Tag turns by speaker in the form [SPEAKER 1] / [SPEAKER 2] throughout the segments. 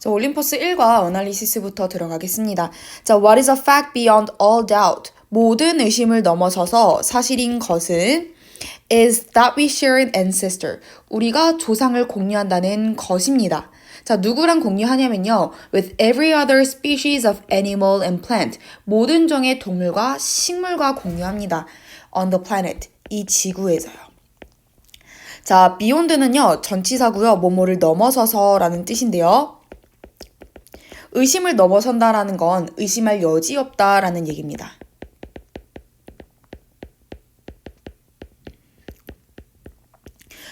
[SPEAKER 1] 자, 올림퍼스 1과 어널리시스부터 들어가겠습니다. 자, what is a fact beyond all doubt? 모든 의심을 넘어서서 사실인 것은 is that we share an ancestor. 우리가 조상을 공유한다는 것입니다. 자, 누구랑 공유하냐면요. with every other species of animal and plant. 모든 종의 동물과 식물과 공유합니다. on the planet. 이 지구에서요. 자, beyond는요. 전치사고요. 뭐뭐를 넘어서서라는 뜻인데요. 의심을 넘어선다라는 건 의심할 여지 없다라는 얘기입니다.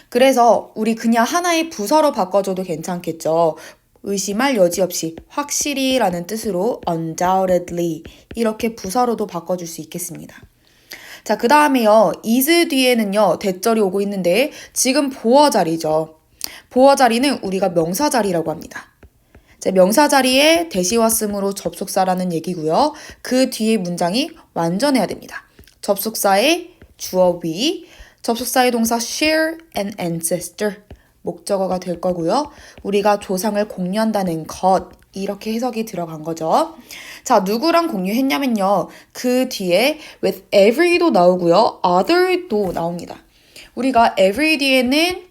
[SPEAKER 1] 그래서 우리 그냥 하나의 부사로 바꿔줘도 괜찮겠죠. 의심할 여지 없이 확실히라는 뜻으로 undoubtedly 이렇게 부사로도 바꿔줄 수 있겠습니다. 자, 그 다음에요. is 뒤에는요. 대절이 오고 있는데 지금 보어 자리죠. 보어 자리는 우리가 명사 자리라고 합니다. 자, 명사 자리에 대시 왔음으로 접속사라는 얘기고요. 그 뒤에 문장이 완전해야 됩니다. 접속사의 주어 we, 접속사의 동사 share an ancestor, 목적어가 될 거고요. 우리가 조상을 공유한다는 것, 이렇게 해석이 들어간 거죠. 자, 누구랑 공유했냐면요. 그 뒤에 with every도 나오고요. other도 나옵니다. 우리가 every 뒤에는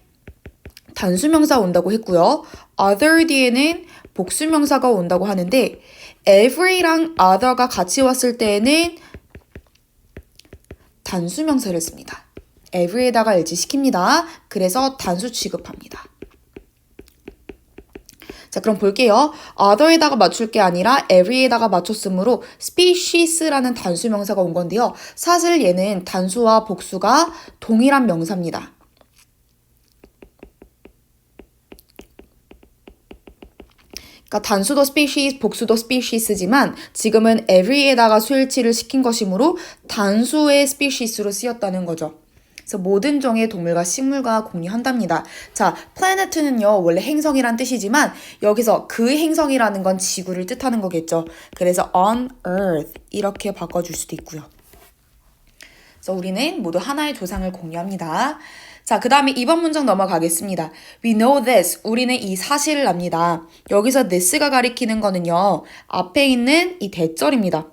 [SPEAKER 1] 단수명사 온다고 했고요. other 뒤에는 복수명사가 온다고 하는데 every랑 other가 같이 왔을 때에는 단수명사를 씁니다. every에다가 LG시킵니다. 그래서 단수 취급합니다. 자, 그럼 볼게요. other에다가 맞출 게 아니라 every에다가 맞췄으므로 species라는 단수명사가 온 건데요. 사실 얘는 단수와 복수가 동일한 명사입니다. 그러니까 단수도 species, 복수도 species지만 지금은 every에다가 수일치를 시킨 것이므로 단수의 species로 쓰였다는 거죠. 그래서 모든 종의 동물과 식물과 공유한답니다. 자, planet는요, 원래 행성이란 뜻이지만 여기서 그 행성이라는 건 지구를 뜻하는 거겠죠. 그래서 on earth 이렇게 바꿔줄 수도 있고요. 그래서 우리는 모두 하나의 조상을 공유합니다. 자, 그 다음에 2번 문장 넘어가겠습니다. We know this. 우리는 이 사실을 압니다. 여기서 this가 가리키는 거는요. 앞에 있는 이 대절입니다.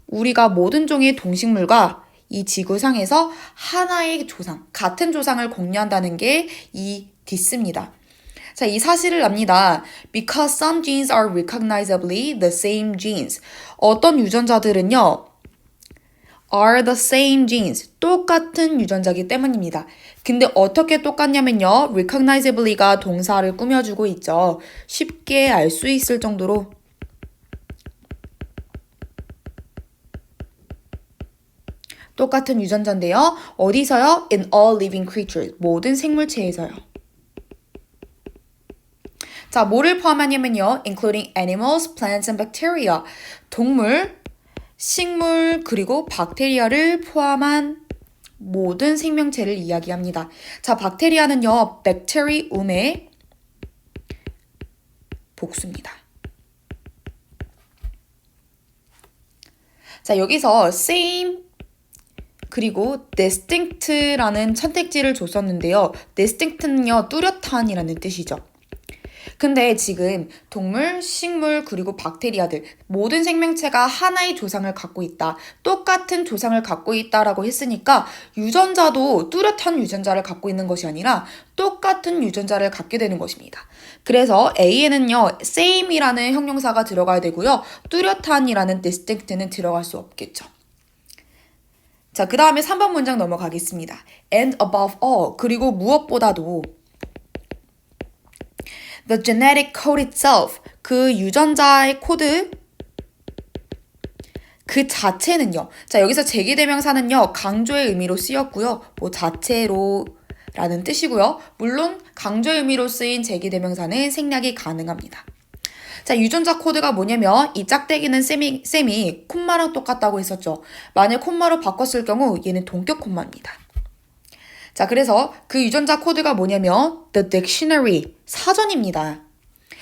[SPEAKER 1] 우리가 모든 종의 동식물과 이 지구상에서 하나의 조상, 같은 조상을 공유한다는 게 이 this입니다. 자, 이 사실을 압니다. Because some genes are recognizably the same genes. 어떤 유전자들은요. are the same genes. 똑같은 유전자이기 때문입니다. 근데 어떻게 똑같냐면요. recognizably가 동사를 꾸며주고 있죠. 쉽게 알 수 있을 정도로 똑같은 유전자인데요. 어디서요? In all living creatures. 모든 생물체에서요. 자, 뭐를 포함하냐면요. including animals, plants, and bacteria. 동물, 식물, 그리고 박테리아를 포함한 모든 생명체를 이야기합니다. 자, 박테리아는요, bacterium의 복수입니다. 자, 여기서 same 그리고 distinct라는 선택지를 줬었는데요. distinct는요, 뚜렷한이라는 뜻이죠. 근데 지금 동물, 식물, 그리고 박테리아들 모든 생명체가 하나의 조상을 갖고 있다. 똑같은 조상을 갖고 있다라고 했으니까 유전자도 뚜렷한 유전자를 갖고 있는 것이 아니라 똑같은 유전자를 갖게 되는 것입니다. 그래서 A에는요. same이라는 형용사가 들어가야 되고요. 뚜렷한이라는 distinct는 들어갈 수 없겠죠. 자, 그 다음에 3번 문장 넘어가겠습니다. And above all, 그리고 무엇보다도 The genetic code itself, 그 유전자의 코드 그 자체는요. 자, 여기서 제기대명사는요. 강조의 의미로 쓰였고요. 뭐 자체로 라는 뜻이고요. 물론 강조의 의미로 쓰인 제기대명사는 생략이 가능합니다. 자, 유전자 코드가 뭐냐면 이 짝대기는 쌤이 콤마랑 똑같다고 했었죠. 만약 콤마로 바꿨을 경우 얘는 동격 콤마입니다. 자, 그래서 그 유전자 코드가 뭐냐면 the dictionary, 사전입니다.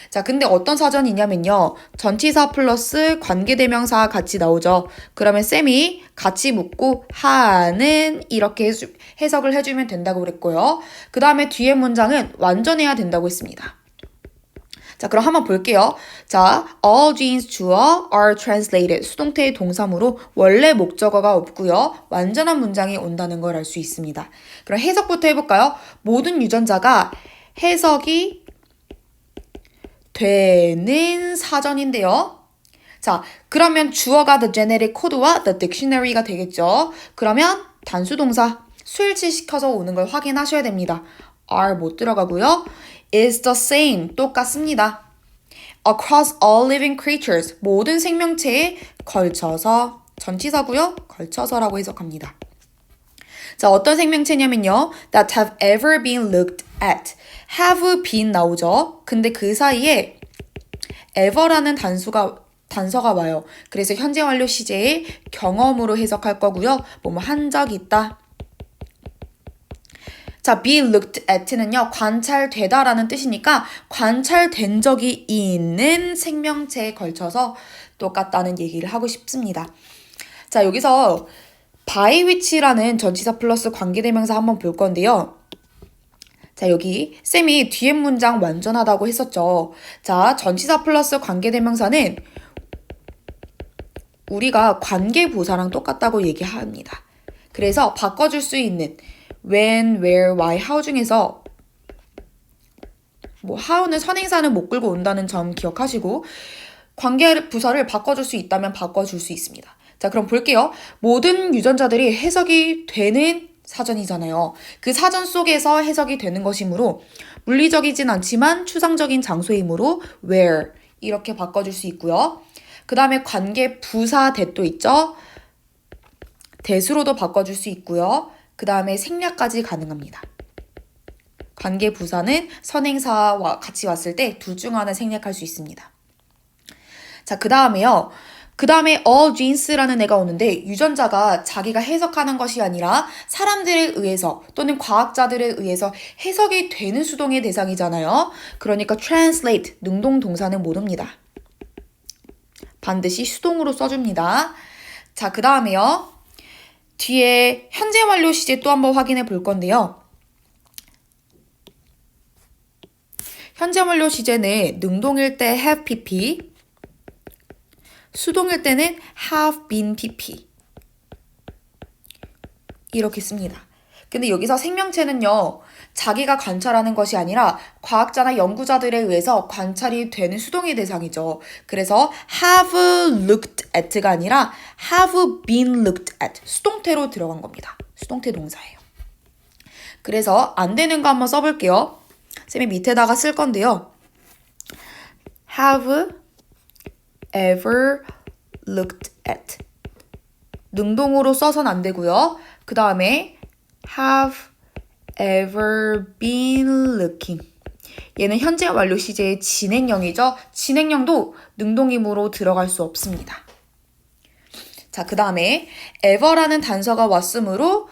[SPEAKER 1] 자, 근데 어떤 사전이냐면요. 전치사 플러스 관계대명사 같이 나오죠. 그러면 쌤이 같이 묻고 하는 이렇게 해석을 해주면 된다고 그랬고요. 그 다음에 뒤에 문장은 완전해야 된다고 했습니다. 자, 그럼 한번 볼게요. 자, all genes 주어 are translated. 수동태의 동사무로 원래 목적어가 없고요. 완전한 문장이 온다는 걸 알 수 있습니다. 그럼 해석부터 해볼까요? 모든 유전자가 해석이 되는 사전인데요. 자, 그러면 주어가 the genetic code와 the dictionary가 되겠죠. 그러면 단수동사 수일치시켜서 오는 걸 확인하셔야 됩니다. are 못 들어가고요. is the same 똑같습니다. across all living creatures 모든 생명체에 걸쳐서 전치사고요. 걸쳐서라고 해석합니다. 자, 어떤 생명체냐면요. that have ever been looked at. have been 나오죠. 근데 그 사이에 ever라는 단서가 와요. 그래서 현재 완료 시제의 경험으로 해석할 거고요. 뭐뭐 한 적이 있다. 자, be looked at는요. 관찰되다라는 뜻이니까 관찰된 적이 있는 생명체에 걸쳐서 똑같다는 얘기를 하고 싶습니다. 자, 여기서 by which라는 전치사 플러스 관계대명사 한번 볼 건데요. 자, 여기 쌤이 뒤에 문장 완전하다고 했었죠. 자, 전치사 플러스 관계대명사는 우리가 관계부사랑 똑같다고 얘기합니다. 그래서 바꿔줄 수 있는 when, where, why, how 중에서 뭐 how는 선행사는 못 끌고 온다는 점 기억하시고 관계부사를 바꿔줄 수 있다면 바꿔줄 수 있습니다. 자, 그럼 볼게요. 모든 유전자들이 해석이 되는 사전이잖아요. 그 사전 속에서 해석이 되는 것이므로 물리적이진 않지만 추상적인 장소이므로 where 이렇게 바꿔줄 수 있고요. 그 다음에 관계 부사 대도 있죠. 대수로도 바꿔줄 수 있고요. 그 다음에 생략까지 가능합니다. 관계 부사는 선행사와 같이 왔을 때 둘 중 하나 생략할 수 있습니다. 자, 그 다음에요. 그 다음에 all genes라는 애가 오는데 유전자가 자기가 해석하는 것이 아니라 사람들에 의해서 또는 과학자들에 의해서 해석이 되는 수동의 대상이잖아요. 그러니까 translate, 능동 동사는 못 옵니다. 반드시 수동으로 써줍니다. 자, 그 다음에요. 뒤에 현재 완료 시제 또 한번 확인해 볼 건데요. 현재 완료 시제는 능동일 때 have pp, 수동일 때는 have been pp 이렇게 씁니다. 근데 여기서 생명체는요. 자기가 관찰하는 것이 아니라 과학자나 연구자들에 의해서 관찰이 되는 수동의 대상이죠. 그래서 have looked at가 아니라 have been looked at 수동태로 들어간 겁니다. 수동태 동사예요. 그래서 안 되는 거 한번 써볼게요. 쌤이 밑에다가 쓸 건데요. have ever looked at 능동으로 써서는 안 되고요. 그 다음에 have ever been looking 얘는 현재 완료 시제의 진행형이죠. 진행형도 능동이므로 들어갈 수 없습니다. 자, 그 다음에 ever라는 단서가 왔으므로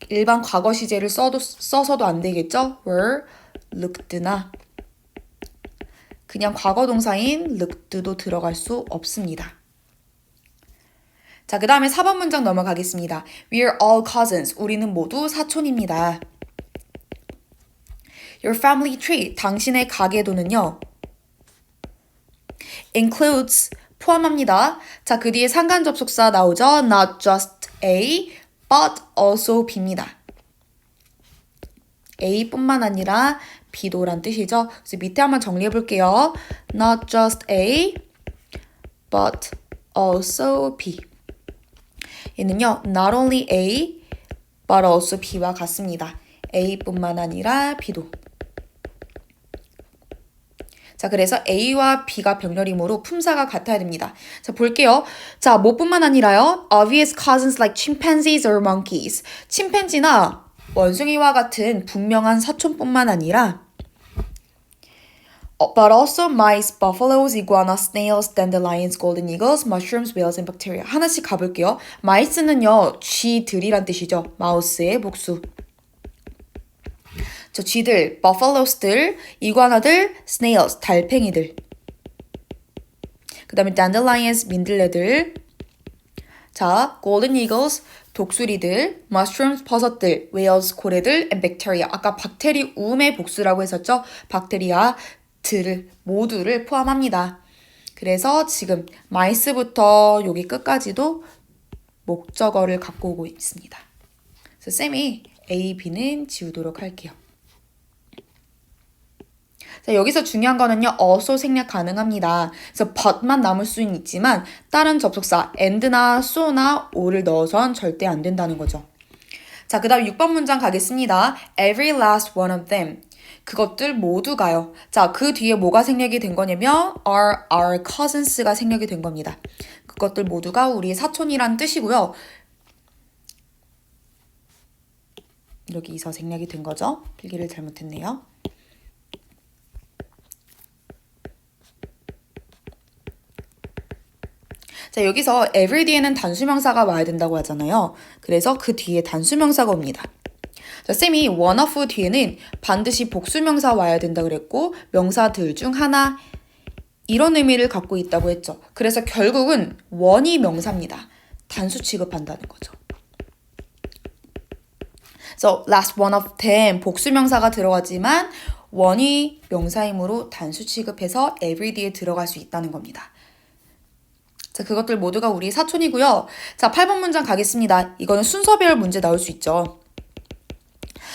[SPEAKER 1] 일반 과거 시제를 써서도 안 되겠죠. were looked나 그냥 과거 동사인 looked도 들어갈 수 없습니다. 자, 그 다음에 4번 문장 넘어가겠습니다. We're all cousins. 우리는 모두 사촌입니다. Your family tree. 당신의 가계도는요. includes. 포함합니다. 자, 그 뒤에 상관 접속사 나오죠. Not just A, but also B입니다. A뿐만 아니라 B도란 뜻이죠. 그래서 밑에 한번 정리해 볼게요. Not just A, but also B. 얘는요, not only A, but also B와 같습니다. A뿐만 아니라 B도. 자, 그래서 A와 B가 병렬이므로 품사가 같아야 됩니다. 자, 볼게요. 자, 뭐뿐만 아니라요. Obvious cousins like chimpanzees or monkeys. 침팬지나 원숭이와 같은 분명한 사촌뿐만 아니라 but also mice, buffaloes, iguanas, snails, dandelions, golden eagles, mushrooms, whales, and bacteria. 하나씩 가볼게요. mice는요, 쥐들이란 뜻이죠. 마우스의 복수. 저 쥐들, buffalos들, 이구아나들, snails, 달팽이들. 그 다음에 dandelions, 민들레들. 자, golden eagles, 독수리들, mushrooms, 버섯들, whales, 고래들, and bacteria. 아까 박테리움의 복수라고 했었죠. 박테리아, 모두를 포함합니다. 그래서 지금 mice부터 여기 끝까지도 목적어를 갖고 오고 있습니다. 그래서 쌤이 A, B는 지우도록 할게요. 자, 여기서 중요한 거는요. also 생략 가능합니다. 그래서 but만 남을 수는 있지만 다른 접속사 and나 so나 or를 넣어선 절대 안 된다는 거죠. 자, 그 다음 6번 문장 가겠습니다. Every last one of them. 그것들 모두가요. 자, 그 뒤에 뭐가 생략이 된 거냐면 our cousins가 생략이 된 겁니다. 그것들 모두가 우리의 사촌이란 뜻이고요. 여기서 생략이 된 거죠. 필기를 잘못했네요. 자, 여기서 every 뒤에는 단수명사가 와야 된다고 하잖아요. 그래서 그 뒤에 단수명사가 옵니다. 자, 쌤이 one of 뒤에는 반드시 복수명사 와야 된다 그랬고 명사들 중 하나 이런 의미를 갖고 있다고 했죠. 그래서 결국은 one이 명사입니다. 단수 취급한다는 거죠. So, last one of them 복수명사가 들어가지만 one이 명사이므로 단수 취급해서 every 뒤에 들어갈 수 있다는 겁니다. 자, 그것들 모두가 우리 사촌이고요. 자, 8번 문장 가겠습니다. 이거는 순서별 문제 나올 수 있죠.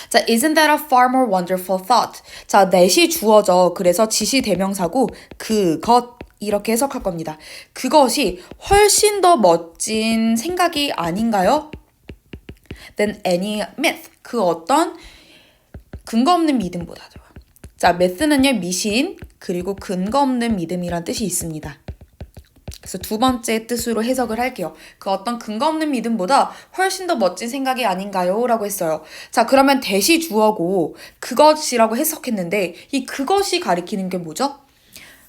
[SPEAKER 1] 자, isn't that a far more wonderful thought? 자, that이 주어져. 그래서 지시 대명사고 그것 이렇게 해석할 겁니다. 그것이 훨씬 더 멋진 생각이 아닌가요? Than any myth. 그 어떤 근거 없는 믿음보다도. 자, myth는요, 미신 그리고 근거 없는 믿음이란 뜻이 있습니다. 그래서 두 번째 뜻으로 해석을 할게요. 그 어떤 근거 없는 믿음보다 훨씬 더 멋진 생각이 아닌가요? 라고 했어요. 자, 그러면 대시 주어고 그것이라고 해석했는데 이 그것이 가리키는 게 뭐죠?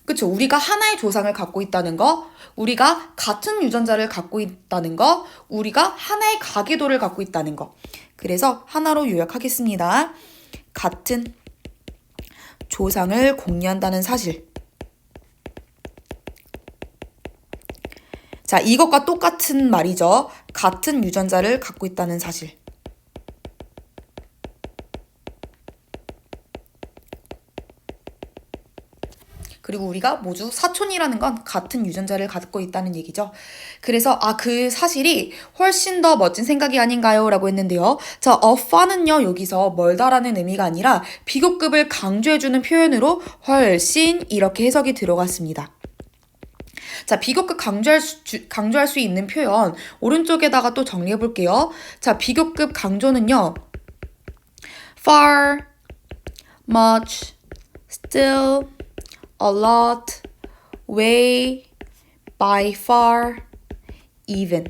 [SPEAKER 1] 그쵸? 우리가 하나의 조상을 갖고 있다는 거, 우리가 같은 유전자를 갖고 있다는 거, 우리가 하나의 가계도를 갖고 있다는 거. 그래서 하나로 요약하겠습니다. 같은 조상을 공유한다는 사실. 자, 이것과 똑같은 말이죠. 같은 유전자를 갖고 있다는 사실. 그리고 우리가 모두 사촌이라는 건 같은 유전자를 갖고 있다는 얘기죠. 그래서 그 사실이 훨씬 더 멋진 생각이 아닌가요? 라고 했는데요. 자, fa는요. 여기서 멀다라는 의미가 아니라 비교급을 강조해주는 표현으로 훨씬 이렇게 해석이 들어갔습니다. 자, 비교급 강조할 수 있는 표현 오른쪽에다가 또 정리해 볼게요. 자, 비교급 강조는요. far, much, still, a lot, way, by far, even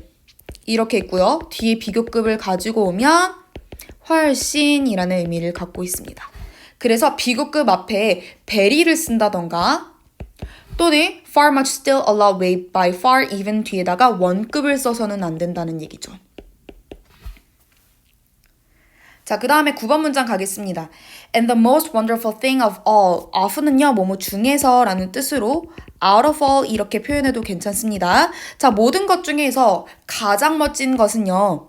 [SPEAKER 1] 이렇게 있고요. 뒤에 비교급을 가지고 오면 훨씬이라는 의미를 갖고 있습니다. 그래서 비교급 앞에 very를 쓴다던가 또는 far, much, still, a lot, way, by far, even 뒤에다가 원급을 써서는 안 된다는 얘기죠. 자, 그 다음에 9번 문장 가겠습니다. And the most wonderful thing of all. of는요, 뭐뭐 중에서 라는 뜻으로 out of all 이렇게 표현해도 괜찮습니다. 자, 모든 것 중에서 가장 멋진 것은요.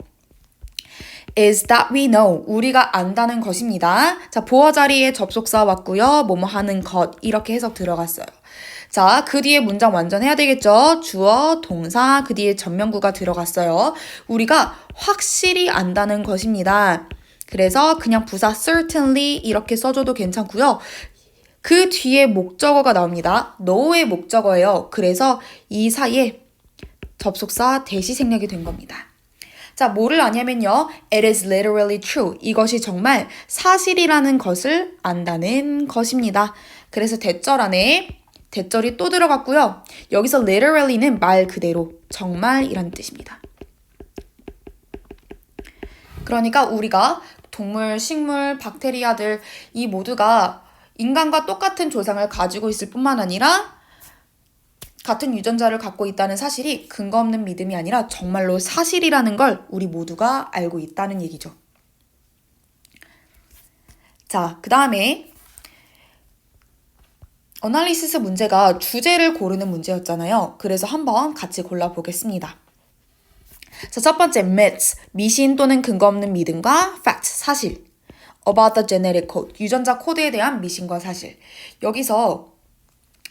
[SPEAKER 1] is that we know. 우리가 안다는 것입니다. 자, 보어 자리에 접속사 왔고요. 뭐뭐 하는 것 이렇게 해석 들어갔어요. 자, 그 뒤에 문장 완전해야 되겠죠? 주어, 동사, 그 뒤에 전면구가 들어갔어요. 우리가 확실히 안다는 것입니다. 그래서 그냥 부사 certainly 이렇게 써줘도 괜찮고요. 그 뒤에 목적어가 나옵니다. know의 목적어예요. 그래서 이 사이에 접속사 대시 생략이 된 겁니다. 자, 뭐를 아냐면요. It is literally true. 이것이 정말 사실이라는 것을 안다는 것입니다. 그래서 대절 안에 대절이 또 들어갔고요. 여기서 literally는 말 그대로 정말이라는 뜻입니다. 그러니까 우리가 동물, 식물, 박테리아들 이 모두가 인간과 똑같은 조상을 가지고 있을 뿐만 아니라 같은 유전자를 갖고 있다는 사실이 근거 없는 믿음이 아니라 정말로 사실이라는 걸 우리 모두가 알고 있다는 얘기죠. 자, 그 다음에 어널리시스 문제가 주제를 고르는 문제였잖아요. 그래서 한번 같이 골라보겠습니다. 자, 첫 번째 myths, 미신 또는 근거 없는 믿음과 fact, 사실. about the genetic code, 유전자 코드에 대한 미신과 사실. 여기서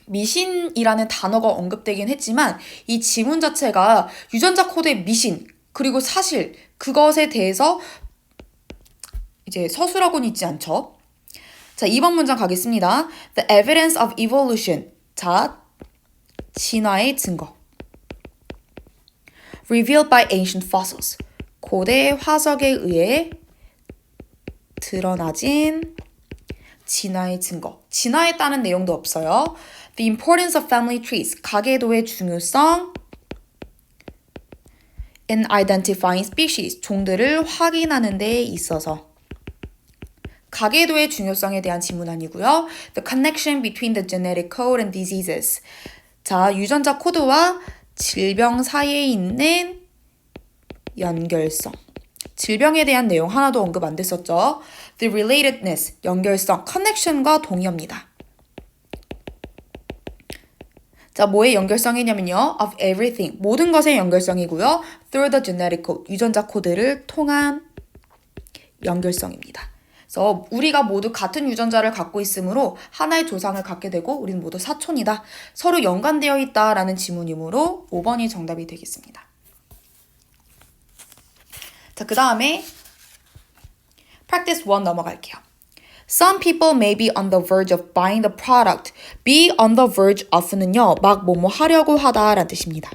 [SPEAKER 1] 미신이라는 단어가 언급되긴 했지만 이 지문 자체가 유전자 코드의 미신 그리고 사실 그것에 대해서 이제 서술하고는 있지 않죠. 자, 2번 문장 가겠습니다. The evidence of evolution. 자, 진화의 증거. Revealed by ancient fossils. 고대 화석에 의해 드러나진 진화의 증거. 진화에 따른 내용도 없어요. The importance of family trees. 가계도의 중요성. In identifying species. 종들을 확인하는 데 있어서. 가계도의 중요성에 대한 질문 아니고요. The connection between the genetic code and diseases. 자, 유전자 코드와 질병 사이에 있는 연결성. 질병에 대한 내용 하나도 언급 안 됐었죠. The relatedness, 연결성, connection과 동의어입니다. 자, 뭐의 연결성이냐면요. Of everything, 모든 것의 연결성이고요. Through the genetic code, 유전자 코드를 통한 연결성입니다. 그래서 우리가 모두 같은 유전자를 갖고 있으므로 하나의 조상을 갖게 되고 우리는 모두 사촌이다. 서로 연관되어 있다라는 지문이므로 5번이 정답이 되겠습니다. 자, 그 다음에 practice 1 넘어갈게요. Some people may be on the verge of buying the product. be on the verge of는요. 막 뭐뭐 하려고 하다라는 뜻입니다.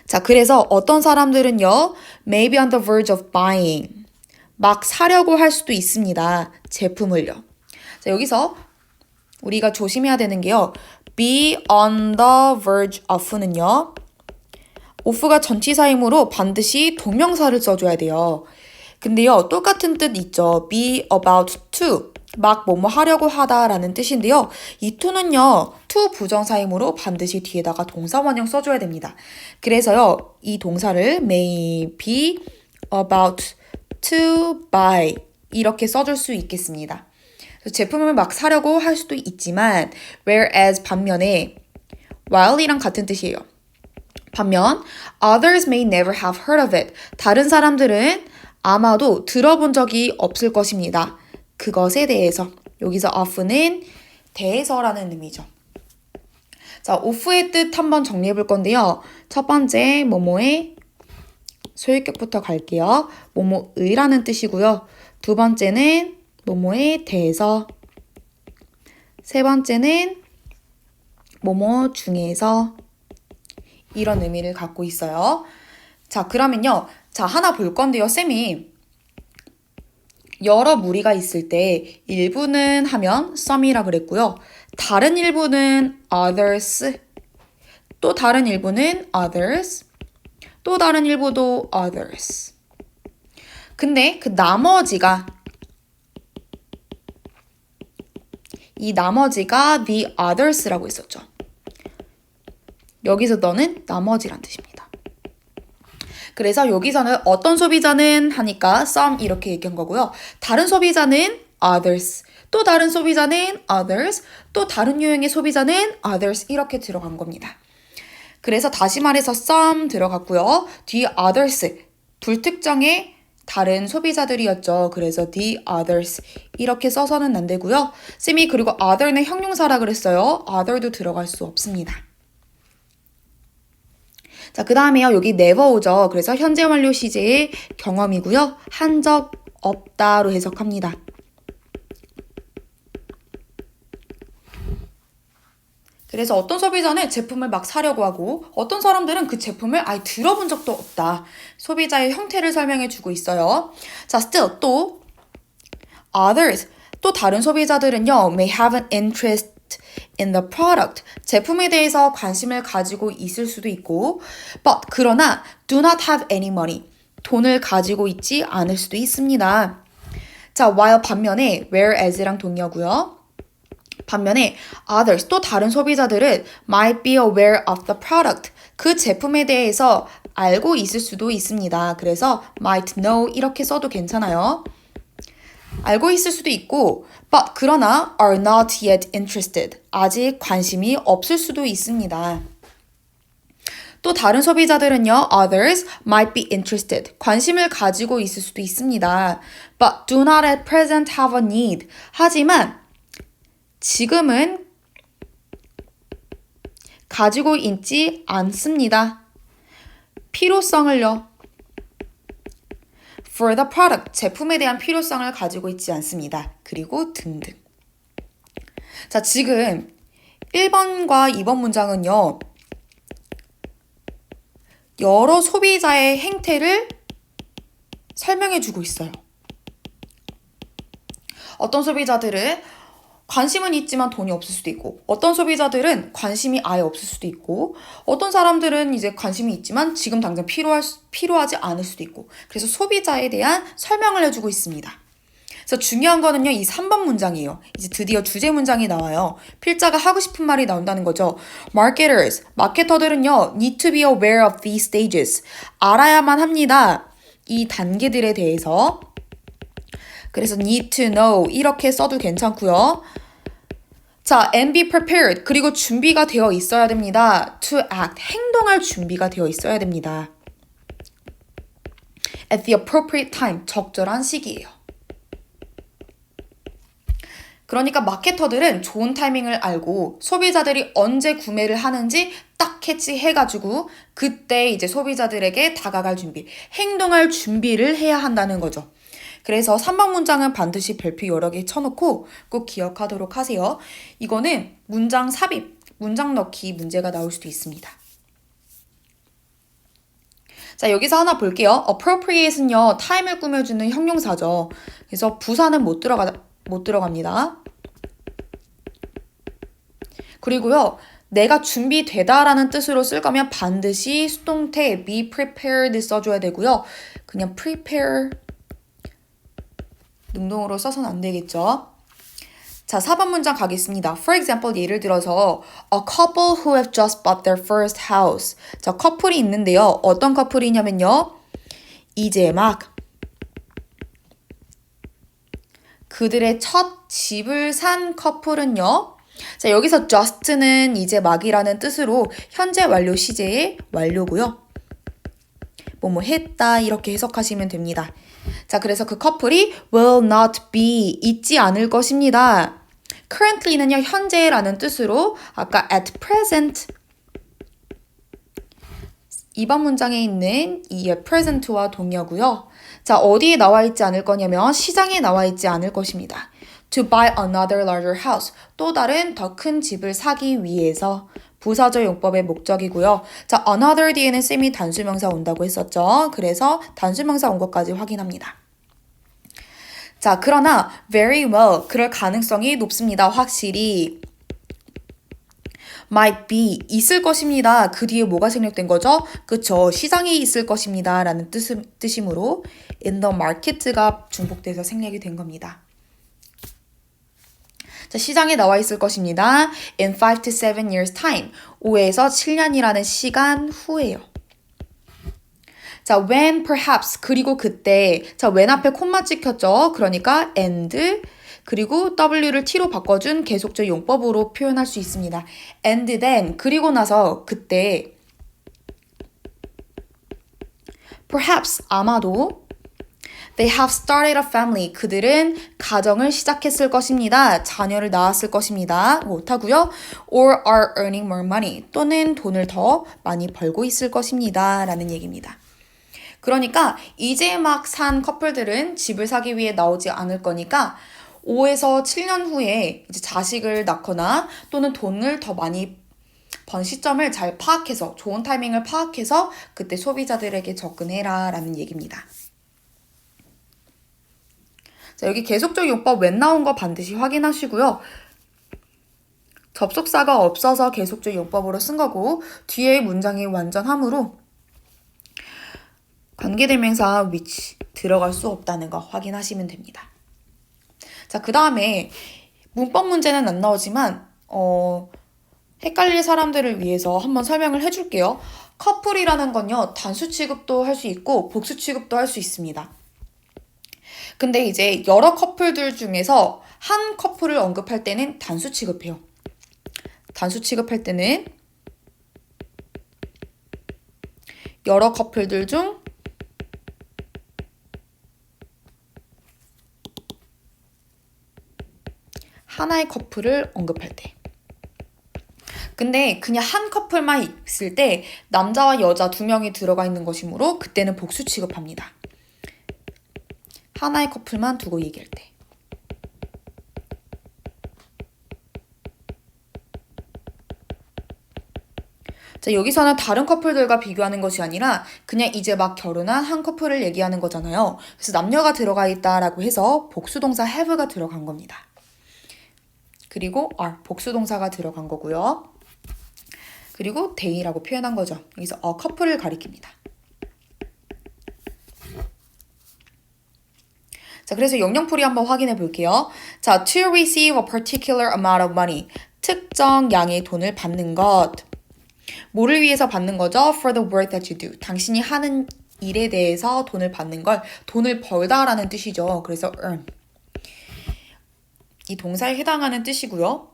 [SPEAKER 1] 자, 그래서 어떤 사람들은요. may be on the verge of buying. 막 사려고 할 수도 있습니다. 제품을요. 자, 여기서 우리가 조심해야 되는 게요. be on the verge of는요. of가 전치사이므로 반드시 동명사를 써줘야 돼요. 근데요. 똑같은 뜻 있죠. be about to. 막 뭐뭐 하려고 하다라는 뜻인데요. 이 to는요. to 부정사이므로 반드시 뒤에다가 동사 원형 써줘야 됩니다. 그래서요. 이 동사를 may be about to buy 이렇게 써줄 수 있겠습니다. 제품을 막 사려고 할 수도 있지만 whereas 반면에 while이랑 같은 뜻이에요. 반면 others may never have heard of it. 다른 사람들은 아마도 들어본 적이 없을 것입니다. 그것에 대해서. 여기서 of는 대해서라는 의미죠. 자, of의 뜻 한번 정리해 볼 건데요. 첫 번째 뭐뭐의 소유격부터 갈게요. 뭐뭐의라는 뜻이고요. 두 번째는 뭐뭐에 대해서. 세 번째는 뭐뭐 중에서. 이런 의미를 갖고 있어요. 자, 그러면요. 자, 하나 볼 건데요. 쌤이 여러 무리가 있을 때 일부는 하면 some이라 그랬고요. 다른 일부는 others. 또 다른 일부는 others. 또 다른 일부도 others. 근데 그 나머지가 이 나머지가 the others라고 했었죠. 여기서 너는 나머지란 뜻입니다. 그래서 여기서는 어떤 소비자는 하니까 some 이렇게 얘기한 거고요. 다른 소비자는 others. 또 다른 소비자는 others. 또 다른 유형의 소비자는 others 이렇게 들어간 겁니다. 그래서 다시 말해서 some 들어갔고요. 뒤에 others, 불특정의 다른 소비자들이었죠. 그래서 the others 이렇게 써서는 안 되고요. 쌤이 그리고 other는 형용사라 그랬어요. other도 들어갈 수 없습니다. 자, 그 다음에요. 여기 never 오죠. 그래서 현재 완료 시제의 경험이고요. 한 적 없다로 해석합니다. 그래서 어떤 소비자는 제품을 막 사려고 하고 어떤 사람들은 그 제품을 아예 들어본 적도 없다. 소비자의 형태를 설명해 주고 있어요. 자, still 또 others 또 다른 소비자들은요. may have an interest in the product. 제품에 대해서 관심을 가지고 있을 수도 있고 but 그러나 do not have any money. 돈을 가지고 있지 않을 수도 있습니다. 자, while 반면에 whereas랑 동의어고요. 반면에 others, 또 다른 소비자들은 might be aware of the product. 그 제품에 대해서 알고 있을 수도 있습니다. 그래서 might know 이렇게 써도 괜찮아요. 알고 있을 수도 있고 but 그러나 are not yet interested. 아직 관심이 없을 수도 있습니다. 또 다른 소비자들은요, others might be interested. 관심을 가지고 있을 수도 있습니다. But do not at present have a need. 하지만 지금은 가지고 있지 않습니다. 필요성을요. For the product, 제품에 대한 필요성을 가지고 있지 않습니다. 그리고 등등. 자, 지금 1번과 2번 문장은요. 여러 소비자의 행태를 설명해주고 있어요. 어떤 소비자들은 관심은 있지만 돈이 없을 수도 있고, 어떤 소비자들은 관심이 아예 없을 수도 있고, 어떤 사람들은 이제 관심이 있지만 지금 당장 필요하지 않을 수도 있고, 그래서 소비자에 대한 설명을 해주고 있습니다. 그래서 중요한 거는요, 이 3번 문장이에요. 이제 드디어 주제 문장이 나와요. 필자가 하고 싶은 말이 나온다는 거죠. Marketers, 마케터들은요, need to be aware of these stages. 알아야만 합니다. 이 단계들에 대해서. 그래서 need to know 이렇게 써도 괜찮고요. 자, and be prepared. 그리고 준비가 되어 있어야 됩니다. to act. 행동할 준비가 되어 있어야 됩니다. at the appropriate time. 적절한 시기예요. 그러니까 마케터들은 좋은 타이밍을 알고 소비자들이 언제 구매를 하는지 딱 캐치해가지고 그때 이제 소비자들에게 다가갈 준비, 행동할 준비를 해야 한다는 거죠. 그래서 3번 문장은 반드시 별표 여러 개 쳐놓고 꼭 기억하도록 하세요. 이거는 문장 삽입, 문장 넣기 문제가 나올 수도 있습니다. 자, 여기서 하나 볼게요. appropriate은요, 타임을 꾸며주는 형용사죠. 그래서 부사는 못 들어갑니다. 그리고요, 내가 준비되다라는 뜻으로 쓸 거면 반드시 수동태 be prepared 써줘야 되고요. 그냥 prepare 능동으로 써서는 안 되겠죠. 자, 4번 문장 가겠습니다. For example, 예를 들어서 a couple who have just bought their first house. 자, 커플이 있는데요. 어떤 커플이냐면요. 이제 막 그들의 첫 집을 산 커플은요. 자, 여기서 just는 이제 막이라는 뜻으로 현재 완료 시제의 완료고요. 뭐뭐 했다 이렇게 해석하시면 됩니다. 자, 그래서 그 커플이 will not be, 있지 않을 것입니다. currently는요, 현재라는 뜻으로 아까 at present 2번 문장에 있는 이 present와 동의어고요. 자, 어디에 나와 있지 않을 거냐면 시장에 나와 있지 않을 것입니다. To buy another larger house. 또 다른 더 큰 집을 사기 위해서 부사절 용법의 목적이고요. 자, another 뒤에는 쌤이 단수명사 온다고 했었죠. 그래서 단수명사 온 것까지 확인합니다. 자, 그러나 very well, 그럴 가능성이 높습니다. 확실히. might be, 있을 것입니다. 그 뒤에 뭐가 생략된 거죠? 그쵸, 시장에 있을 것입니다. 라는 뜻이므로 in the market가 중복돼서 생략이 된 겁니다. 자, 시장에 나와 있을 것입니다. In 5 to 7 years time. 5에서 7년이라는 시간 후에요. 자, when perhaps 그리고 그때. 자, when 앞에 콤마 찍혔죠. 그러니까 and 그리고 w를 t로 바꿔준 계속적 용법으로 표현할 수 있습니다. and then 그리고 나서 그때 perhaps 아마도 They have started a family. 그들은 가정을 시작했을 것입니다. 자녀를 낳았을 것입니다. 못하고요. Or are earning more money. 또는 돈을 더 많이 벌고 있을 것입니다. 라는 얘기입니다. 그러니까 이제 막 산 커플들은 집을 사기 위해 나오지 않을 거니까 5에서 7년 후에 이제 자식을 낳거나 또는 돈을 더 많이 번 시점을 잘 파악해서 좋은 타이밍을 파악해서 그때 소비자들에게 접근해라 라는 얘기입니다. 자, 여기 계속적 용법 when 나온 거 반드시 확인하시고요. 접속사가 없어서 계속적 용법으로 쓴 거고 뒤에 문장이 완전하므로 관계대명사 which 들어갈 수 없다는 거 확인하시면 됩니다. 자, 그 다음에 문법 문제는 안 나오지만 헷갈릴 사람들을 위해서 한번 설명을 해줄게요. 커플이라는 건요, 단수 취급도 할 수 있고 복수 취급도 할 수 있습니다. 근데 이제 여러 커플들 중에서 한 커플을 언급할 때는 단수 취급해요. 단수 취급할 때는 여러 커플들 중 하나의 커플을 언급할 때. 근데 그냥 한 커플만 있을 때 남자와 여자 두 명이 들어가 있는 것이므로 그때는 복수 취급합니다. 하나의 커플만 두고 얘기할 때. 자, 여기서는 다른 커플들과 비교하는 것이 아니라 그냥 이제 막 결혼한 한 커플을 얘기하는 거잖아요. 그래서 남녀가 들어가 있다라고 해서 복수동사 have가 들어간 겁니다. 그리고 are, 복수동사가 들어간 거고요. 그리고 day라고 표현한 거죠. 여기서 커플을 가리킵니다. 자, 그래서 영영풀이 한번 확인해 볼게요. 자, to receive a particular amount of money. 특정 양의 돈을 받는 것. 뭐를 위해서 받는 거죠? For the work that you do. 당신이 하는 일에 대해서 돈을 받는 걸 돈을 벌다라는 뜻이죠. 그래서 earn. 이 동사에 해당하는 뜻이고요.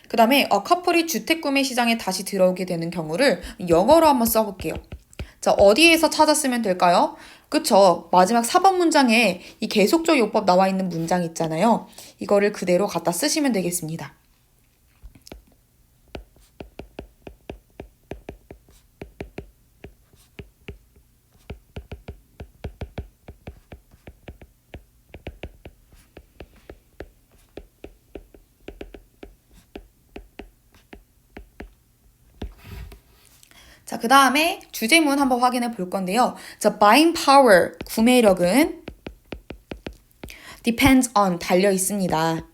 [SPEAKER 1] 그 다음에 커플이 주택 구매 시장에 다시 들어오게 되는 경우를 영어로 한번 써볼게요. 자, 어디에서 찾았으면 될까요? 그쵸. 마지막 4번 문장에 이 계속적 요법 나와 있는 문장 있잖아요. 이거를 그대로 갖다 쓰시면 되겠습니다. 자, 그 다음에 주제문 한번 확인해 볼 건데요. 자, buying power, 구매력은 depends on, 달려 있습니다.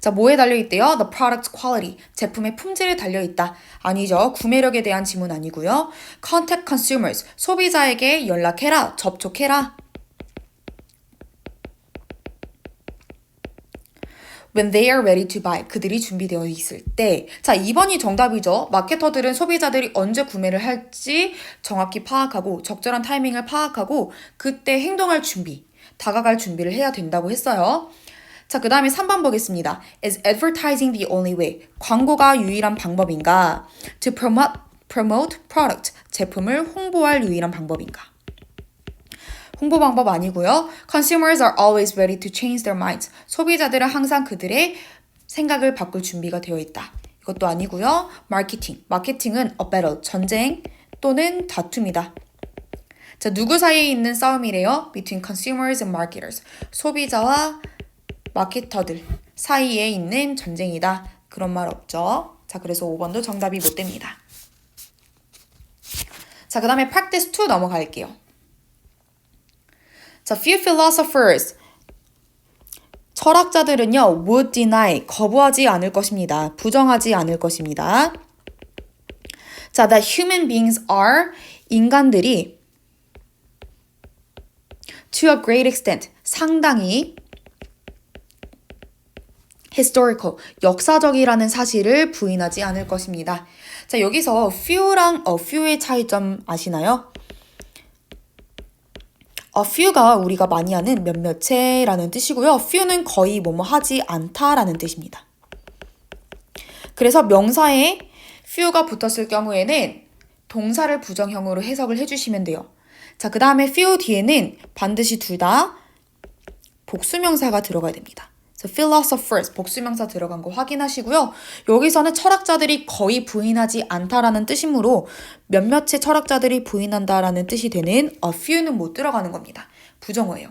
[SPEAKER 1] 자, 뭐에 달려 있대요? The product quality, 제품의 품질에 달려 있다. 아니죠. 구매력에 대한 지문 아니고요. Contact consumers, 소비자에게 연락해라, 접촉해라. When they are ready to buy, 그들이 준비되어 있을 때. 자, 2번이 정답이죠. 마케터들은 소비자들이 언제 구매를 할지 정확히 파악하고 적절한 타이밍을 파악하고 그때 행동할 준비, 다가갈 준비를 해야 된다고 했어요. 자, 그 다음에 3번 보겠습니다. Is advertising the only way? 광고가 유일한 방법인가? To promote product, 제품을 홍보할 유일한 방법인가? 홍보 방법 아니고요. Consumers are always ready to change their minds. 소비자들은 항상 그들의 생각을 바꿀 준비가 되어 있다. 이것도 아니고요. 마케팅은 a battle, 전쟁 또는 다툼이다. 자, 누구 사이에 있는 싸움이래요? Between consumers and marketers. 소비자와 마케터들 사이에 있는 전쟁이다. 그런 말 없죠. 자, 그래서 5번도 정답이 못 됩니다. 자, 그 다음에 practice 2 넘어갈게요. 자, few philosophers. 철학자들은요, would deny, 거부하지 않을 것입니다. 부정하지 않을 것입니다. 자, that human beings are, 인간들이 to a great extent, 상당히 historical, 역사적이라는 사실을 부인하지 않을 것입니다. 자, 여기서 few랑 a few의 차이점 아시나요? A few가 우리가 많이 하는 몇몇체라는 뜻이고요. few는 거의 뭐뭐 하지 않다라는 뜻입니다. 그래서 명사에 few가 붙었을 경우에는 동사를 부정형으로 해석을 해주시면 돼요. 자, 그 다음에 few 뒤에는 반드시 둘 다 복수명사가 들어가야 됩니다. So philosophers, 복수명사 들어간 거 확인하시고요. 여기서는 철학자들이 거의 부인하지 않다라는 뜻이므로 몇몇의 철학자들이 부인한다라는 뜻이 되는 a few는 못 들어가는 겁니다. 부정어예요.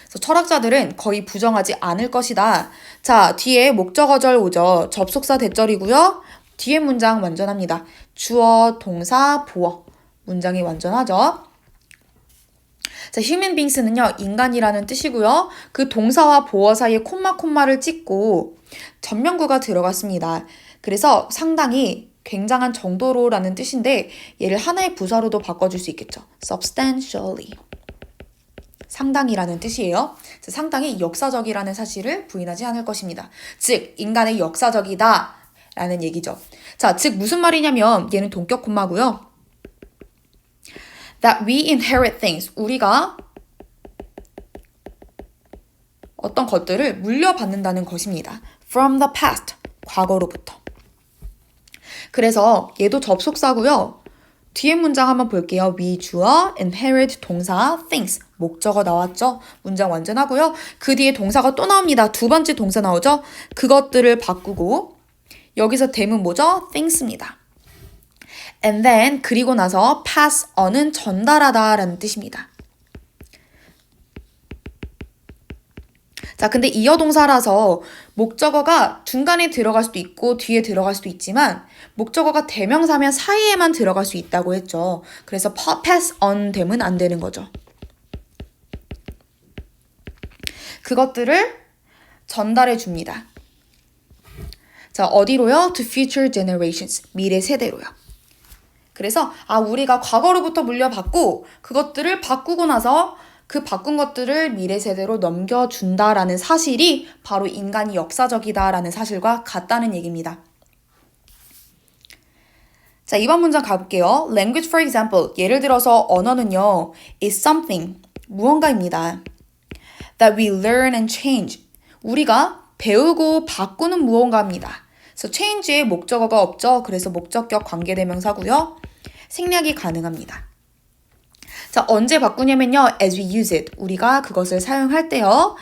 [SPEAKER 1] 그래서 철학자들은 거의 부정하지 않을 것이다. 자, 뒤에 목적어절 오죠. 접속사 대절이고요. 뒤에 문장 완전합니다. 주어, 동사, 보어. 문장이 완전하죠. 자, human beings는요, 인간이라는 뜻이고요. 그 동사와 보어 사이에 콤마를 찍고 전면구가 들어갔습니다. 그래서 상당히 굉장한 정도로라는 뜻인데 얘를 하나의 부사로도 바꿔줄 수 있겠죠. substantially. 상당히라는 뜻이에요. 상당히 역사적이라는 사실을 부인하지 않을 것입니다. 즉, 인간의 역사적이다 라는 얘기죠. 자, 즉 무슨 말이냐면 얘는 동격 콤마고요. That we inherit things. 우리가 어떤 것들을 물려받는다는 것입니다. From the past. 과거로부터. 그래서 얘도 접속사고요. 뒤에 문장 한번 볼게요. We 주어, inherit 동사, things. 목적어 나왔죠? 문장 완전하고요. 그 뒤에 동사가 또 나옵니다. 두 번째 동사 나오죠? 그것들을 바꾸고 여기서 them은 뭐죠? things입니다. And then 그리고 나서 pass on은 전달하다 라는 뜻입니다. 자, 근데 이어동사라서 목적어가 중간에 들어갈 수도 있고 뒤에 들어갈 수도 있지만 목적어가 대명사면 사이에만 들어갈 수 있다고 했죠. 그래서 pass on them은 안 되는 거죠. 그것들을 전달해 줍니다. 자, 어디로요? To future generations. 미래 세대로요. 그래서 우리가 과거로부터 물려받고 그것들을 바꾸고 나서 그 바꾼 것들을 미래 세대로 넘겨준다라는 사실이 바로 인간이 역사적이다라는 사실과 같다는 얘기입니다. 자, 이번 문장 가볼게요. Language for example. 예를 들어서 언어는요. is something. 무언가입니다. that we learn and change. 우리가 배우고 바꾸는 무언가입니다. 그래서 change에 목적어가 없죠. 그래서 목적격 관계대명사고요. 생략이 가능합니다. 자, 언제 바꾸냐면요. as we use it. 우리가 그것을 사용할 때요.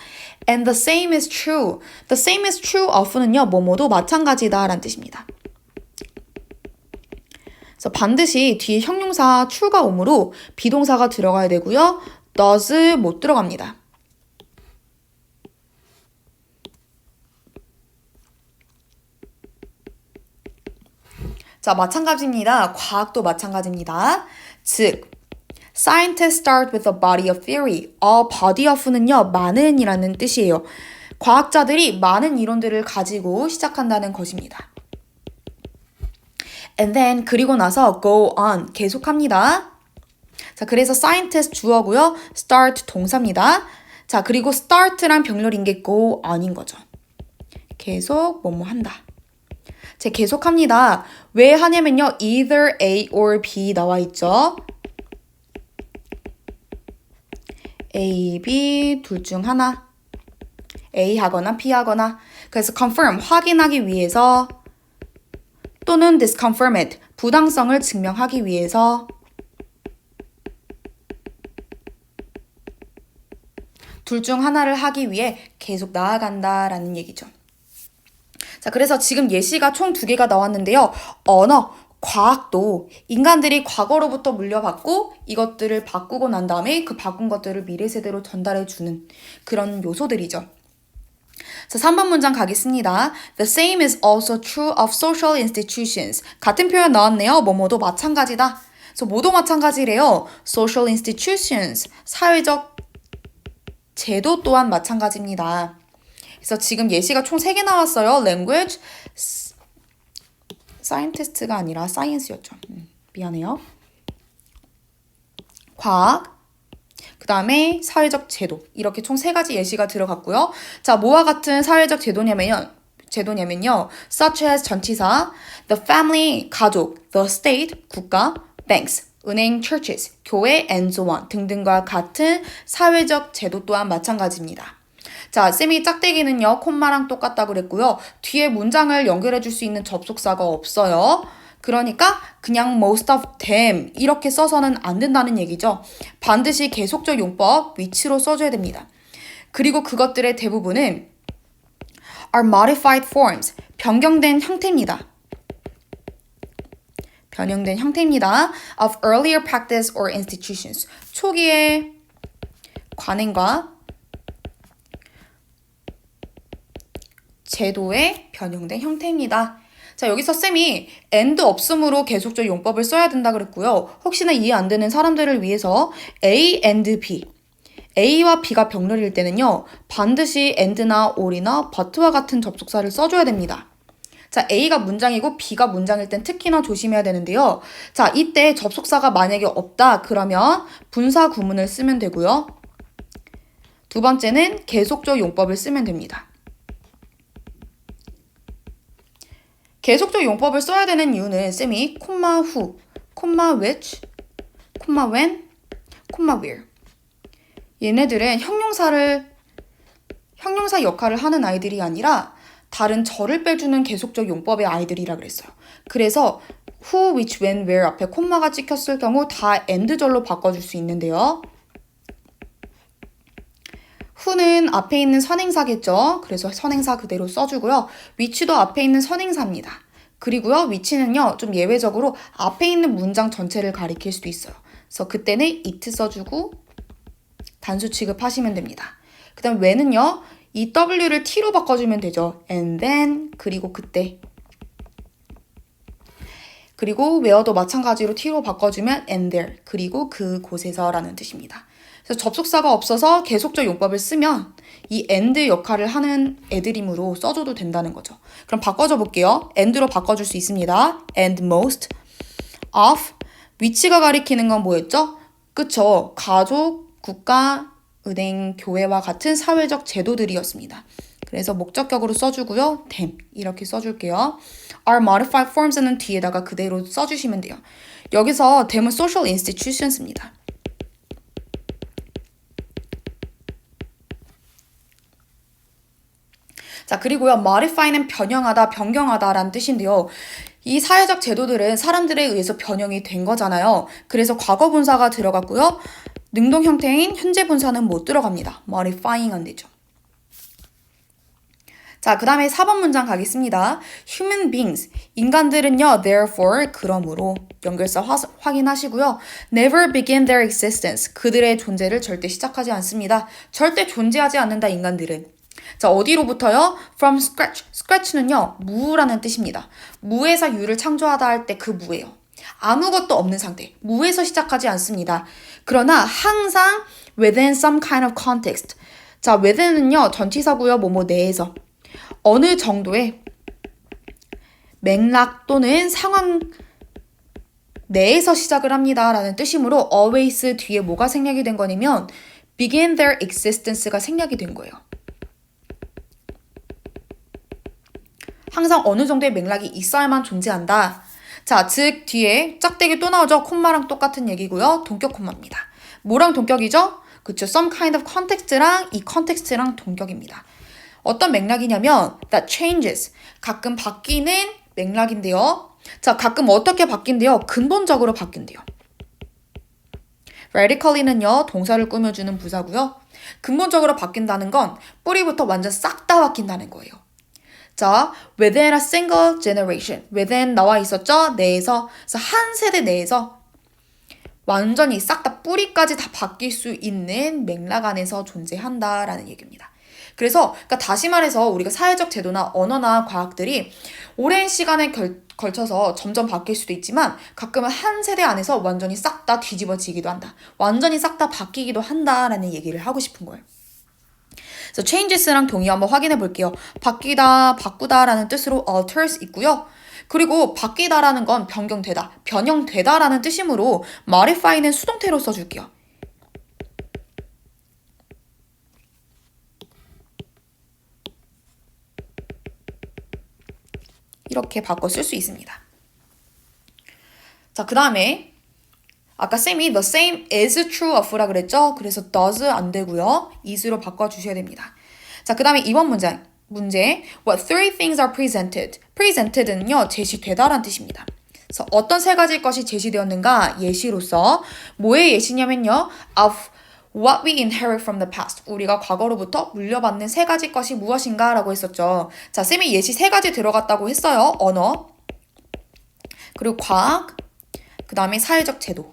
[SPEAKER 1] and the same is true. the same is true of는요. 뭐뭐도 마찬가지다 라는 뜻입니다. 그래서 반드시 뒤에 형용사 true가 오므로 비동사가 들어가야 되고요. does 못 들어갑니다. 자, 마찬가지입니다. 과학도 마찬가지입니다. 즉, scientists start with a body of theory. body of는요, 많은이라는 뜻이에요. 과학자들이 많은 이론들을 가지고 시작한다는 것입니다. And then, 그리고 나서 go on, 계속합니다. 자, 그래서 scientist 주어고요, start 동사입니다. 자, 그리고 start란 병렬인 게 go on인 거죠. 계속 뭐뭐 한다. 제 계속합니다. 왜 하냐면요. either A or B 나와 있죠. A, B 둘 중 하나. A 하거나 B 하거나. 그래서 confirm 확인하기 위해서 또는 disconfirm it 부당성을 증명하기 위해서 둘 중 하나를 하기 위해 계속 나아간다라는 얘기죠. 자, 그래서 지금 예시가 총 2개가 나왔는데요. 언어, 과학도 인간들이 과거로부터 물려받고 이것들을 바꾸고 난 다음에 그 바꾼 것들을 미래 세대로 전달해주는 그런 요소들이죠. 자, 3번 문장 가겠습니다. The same is also true of social institutions. 같은 표현 나왔네요. 뭐뭐도 마찬가지다. 그래서 뭐도 마찬가지래요. Social institutions, 사회적 제도 또한 마찬가지입니다. 그래서 지금 예시가 총 3개 나왔어요. language, scientist가 아니라 science였죠. 미안해요. 과학, 그 다음에 사회적 제도. 이렇게 총 3가지 예시가 들어갔고요. 자, 뭐와 같은 사회적 제도냐면요. such as 전치사, the family, 가족, the state, 국가, banks, 은행, churches, 교회, and so on 등등과 같은 사회적 제도 또한 마찬가지입니다. 자, 쌤이 짝대기는요, 콤마랑 똑같다고 그랬고요. 뒤에 문장을 연결해 줄 수 있는 접속사가 없어요. 그러니까 그냥 most of them 이렇게 써서는 안 된다는 얘기죠. 반드시 계속적 용법 위치로 써줘야 됩니다. 그리고 그것들의 대부분은 are modified forms, 변경된 형태입니다. 변형된 형태입니다. of earlier practice or institutions. 초기의 관행과 제도의 변형된 형태입니다. 자, 여기서 쌤이 and 없음으로 계속적 용법을 써야 된다 그랬고요. 혹시나 이해 안 되는 사람들을 위해서 A and B, A와 B가 병렬일 때는요. 반드시 and나 or이나 but와 같은 접속사를 써줘야 됩니다. 자, A가 문장이고 B가 문장일 땐 특히나 조심해야 되는데요. 자, 이때 접속사가 만약에 없다 그러면 분사 구문을 쓰면 되고요. 두 번째는 계속적 용법을 쓰면 됩니다. 계속적 용법을 써야 되는 이유는 쌤이 콤마 후, 콤마 which, 콤마 when, 콤마 where. 얘네들은 형용사 역할을 하는 아이들이 아니라 다른 절을 빼주는 계속적 용법의 아이들이라 그랬어요. 그래서 who, which, when, where 앞에 콤마가 찍혔을 경우 다 and절로 바꿔줄 수 있는데요. who는 앞에 있는 선행사겠죠. 그래서 선행사 그대로 써주고요. which도 앞에 있는 선행사입니다. 그리고요, which는요, 좀 예외적으로 앞에 있는 문장 전체를 가리킬 수도 있어요. 그래서 그때는 it 써주고 단수 취급하시면 됩니다. 그 다음 when은요, 이 w를 t로 바꿔주면 되죠. and then, 그리고 그때. 그리고 where도 마찬가지로 t로 바꿔주면 and there, 그리고 그곳에서 라는 뜻입니다. 그래서 접속사가 없어서 계속적 용법을 쓰면 이 and 역할을 하는 애드림으로 써줘도 된다는 거죠. 그럼 바꿔줘 볼게요. and로 바꿔줄 수 있습니다. and most of, which가 가리키는 건 뭐였죠? 그쵸. 가족, 국가, 은행, 교회와 같은 사회적 제도들이었습니다. 그래서 목적격으로 써주고요. them 이렇게 써줄게요. are modified forms는 뒤에다가 그대로 써주시면 돼요. 여기서 them은 social institutions입니다. 자, 그리고요, modify는 변형하다, 변경하다라는 뜻인데요. 이 사회적 제도들은 사람들에 의해서 변형이 된 거잖아요. 그래서 과거 분사가 들어갔고요. 능동 형태인 현재 분사는 못 들어갑니다. modifying 안 되죠. 자, 그 다음에 4번 문장 가겠습니다. human beings, 인간들은요, therefore, 그러므로 연결사 확인하시고요. never begin their existence, 그들의 존재를 절대 시작하지 않습니다. 절대 존재하지 않는다, 인간들은. 자, 어디로부터요? From scratch. scratch는요, 무라는 뜻입니다. 무에서 유를 창조하다 할 때 그 무예요. 아무것도 없는 상태. 무에서 시작하지 않습니다. 그러나 항상 within some kind of context. 자, within은요, 전치사고요, 뭐뭐 내에서. 어느 정도의 맥락 또는 상황 내에서 시작을 합니다. 라는 뜻이므로 always 뒤에 뭐가 생략이 된 거냐면 begin their existence가 생략이 된 거예요. 항상 어느 정도의 맥락이 있어야만 존재한다. 자, 즉 뒤에 짝대기 또 나오죠. 콤마랑 똑같은 얘기고요. 동격 콤마입니다. 뭐랑 동격이죠? 그쵸. some kind of context랑 이 context랑 동격입니다. 어떤 맥락이냐면 that changes, 가끔 바뀌는 맥락인데요. 자, 가끔 어떻게 바뀐대요? 근본적으로 바뀐대요. radically는요, 동사를 꾸며주는 부사고요. 근본적으로 바뀐다는 건 뿌리부터 완전 싹 다 바뀐다는 거예요. 자, within a single generation. within 나와 있었죠? 내에서. 그래서 한 세대 내에서 완전히 싹 다 뿌리까지 다 바뀔 수 있는 맥락 안에서 존재한다라는 얘기입니다. 그래서 그러니까 다시 말해서 우리가 사회적 제도나 언어나 과학들이 오랜 시간에 걸쳐서 점점 바뀔 수도 있지만 가끔은 한 세대 안에서 완전히 싹 다 뒤집어지기도 한다. 완전히 싹 다 바뀌기도 한다라는 얘기를 하고 싶은 거예요. 그래서 changes랑 동의 한번 확인해 볼게요. 바뀌다, 바꾸다라는 뜻으로 alters 있고요. 그리고 바뀌다라는 건 변경되다, 변형되다라는 뜻이므로 modify는 수동태로 써줄게요. 이렇게 바꿔 쓸 수 있습니다. 자, 그 다음에 아까 쌤이 the same is true of라 그랬죠? 그래서 does 안 되고요. is로 바꿔주셔야 됩니다. 자, 그 다음에 이번 문제 What three things are presented? presented는요, 제시되다라는 뜻입니다. 그래서 어떤 세 가지 것이 제시되었는가? 예시로서 뭐의 예시냐면요, of what we inherit from the past. 우리가 과거로부터 물려받는 세 가지 것이 무엇인가? 라고 했었죠. 자, 쌤이 예시 세 가지 들어갔다고 했어요. 언어, 그리고 과학, 그 다음에 사회적 제도.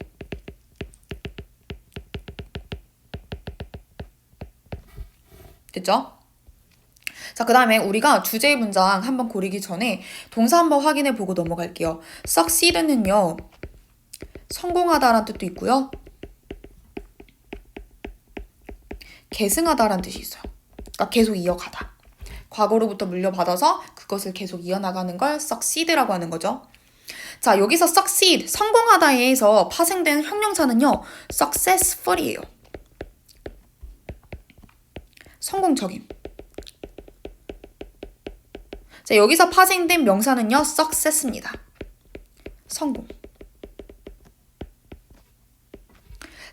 [SPEAKER 1] 됐죠? 자, 그 다음에 우리가 주제의 문장 한번 고르기 전에 동사 한번 확인해 보고 넘어갈게요. succeed는요, 성공하다라는 뜻도 있고요. 계승하다라는 뜻이 있어요. 그러니까 계속 이어가다. 과거로부터 물려받아서 그것을 계속 이어나가는 걸 succeed라고 하는 거죠. 자, 여기서 succeed, 성공하다에서 파생된 형용사는요, successful이에요. 성공적인. 자, 여기서 파생된 명사는요, success입니다. 성공.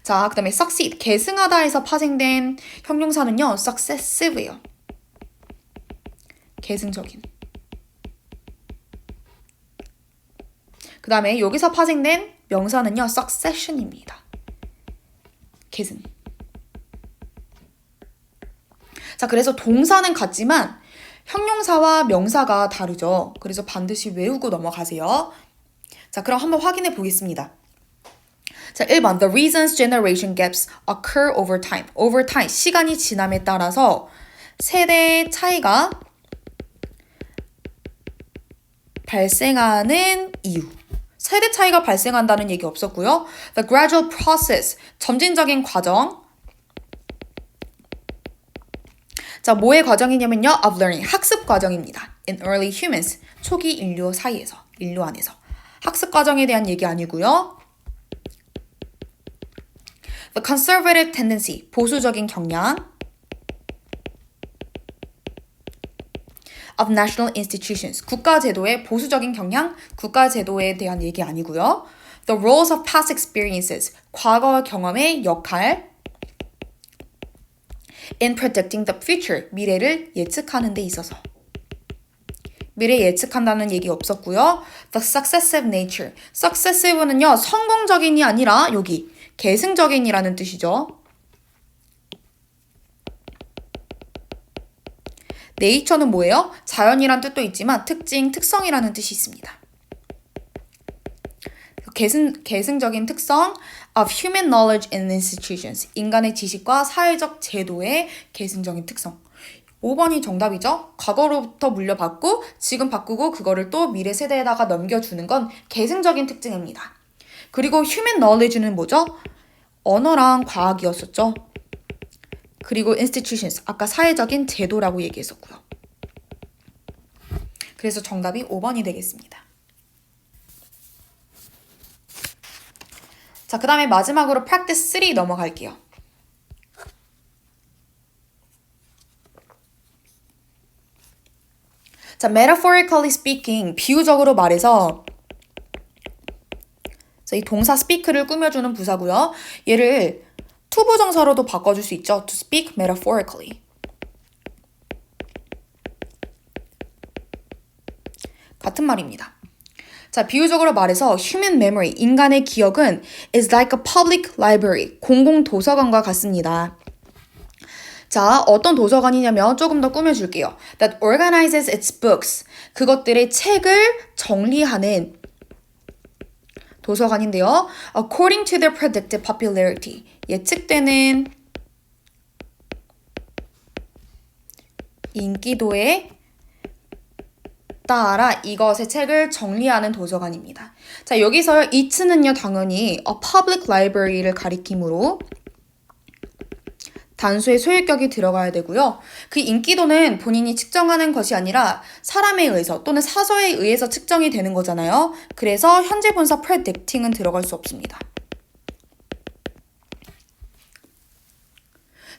[SPEAKER 1] 자, 그 다음에 succeed, 계승하다에서 파생된 형용사는요, successive예요. 계승적인. 그 다음에 여기서 파생된 명사는요, succession입니다. 계승. 자, 그래서 동사는 같지만 형용사와 명사가 다르죠. 그래서 반드시 외우고 넘어가세요. 자, 그럼 한번 확인해 보겠습니다. 자, 1번. The reasons generation gaps occur over time. over time. 시간이 지남에 따라서 세대 차이가 발생하는 이유. 세대 차이가 발생한다는 얘기 없었고요. The gradual process. 점진적인 과정. 자, 뭐의 과정이냐면요. of learning. 학습 과정입니다. in early humans. 초기 인류 사이에서. 인류 안에서. 학습 과정에 대한 얘기 아니고요. The conservative tendency, 보수적인 경향 of national institutions, 국가제도의 보수적인 경향, 국가제도에 대한 얘기 아니고요. The roles of past experiences, 과거 경험의 역할 in predicting the future, 미래를 예측하는 데 있어서. 미래 예측한다는 얘기 없었고요. The successive nature, successive는요, 성공적인이 아니라 여기 계승적인이라는 뜻이죠. 네이처는 뭐예요? 자연이란 뜻도 있지만 특징, 특성이라는 뜻이 있습니다. 계승적인 특성 of human knowledge and institutions. 인간의 지식과 사회적 제도의 계승적인 특성. 5번이 정답이죠. 과거로부터 물려받고 지금 바꾸고 그거를 또 미래 세대에다가 넘겨주는 건 계승적인 특징입니다. 그리고 human knowledge는 뭐죠? 언어랑 과학이었었죠. 그리고 institutions, 아까 사회적인 제도라고 얘기했었고요. 그래서 정답이 5번이 되겠습니다. 자, 그 다음에 마지막으로 practice 3 넘어갈게요. 자, metaphorically speaking, 비유적으로 말해서 자, 이 동사 speak를 꾸며주는 부사고요. 얘를 투부정사로도 바꿔줄 수 있죠. To speak metaphorically. 같은 말입니다. 자, 비유적으로 말해서 human memory, 인간의 기억은 is like a public library, 공공도서관과 같습니다. 자, 어떤 도서관이냐면 조금 더 꾸며줄게요. That organizes its books. 그것들의 책을 정리하는 도서관인데요. According to their predicted popularity. 예측되는 인기도에 따라 이것의 책을 정리하는 도서관입니다. 자, 여기서 it는요, 당연히 a public library를 가리키므로 단수의 소유격이 들어가야 되고요. 그 인기도는 본인이 측정하는 것이 아니라 사람에 의해서 또는 사서에 의해서 측정이 되는 거잖아요. 그래서 현재 분사 predicting은 들어갈 수 없습니다.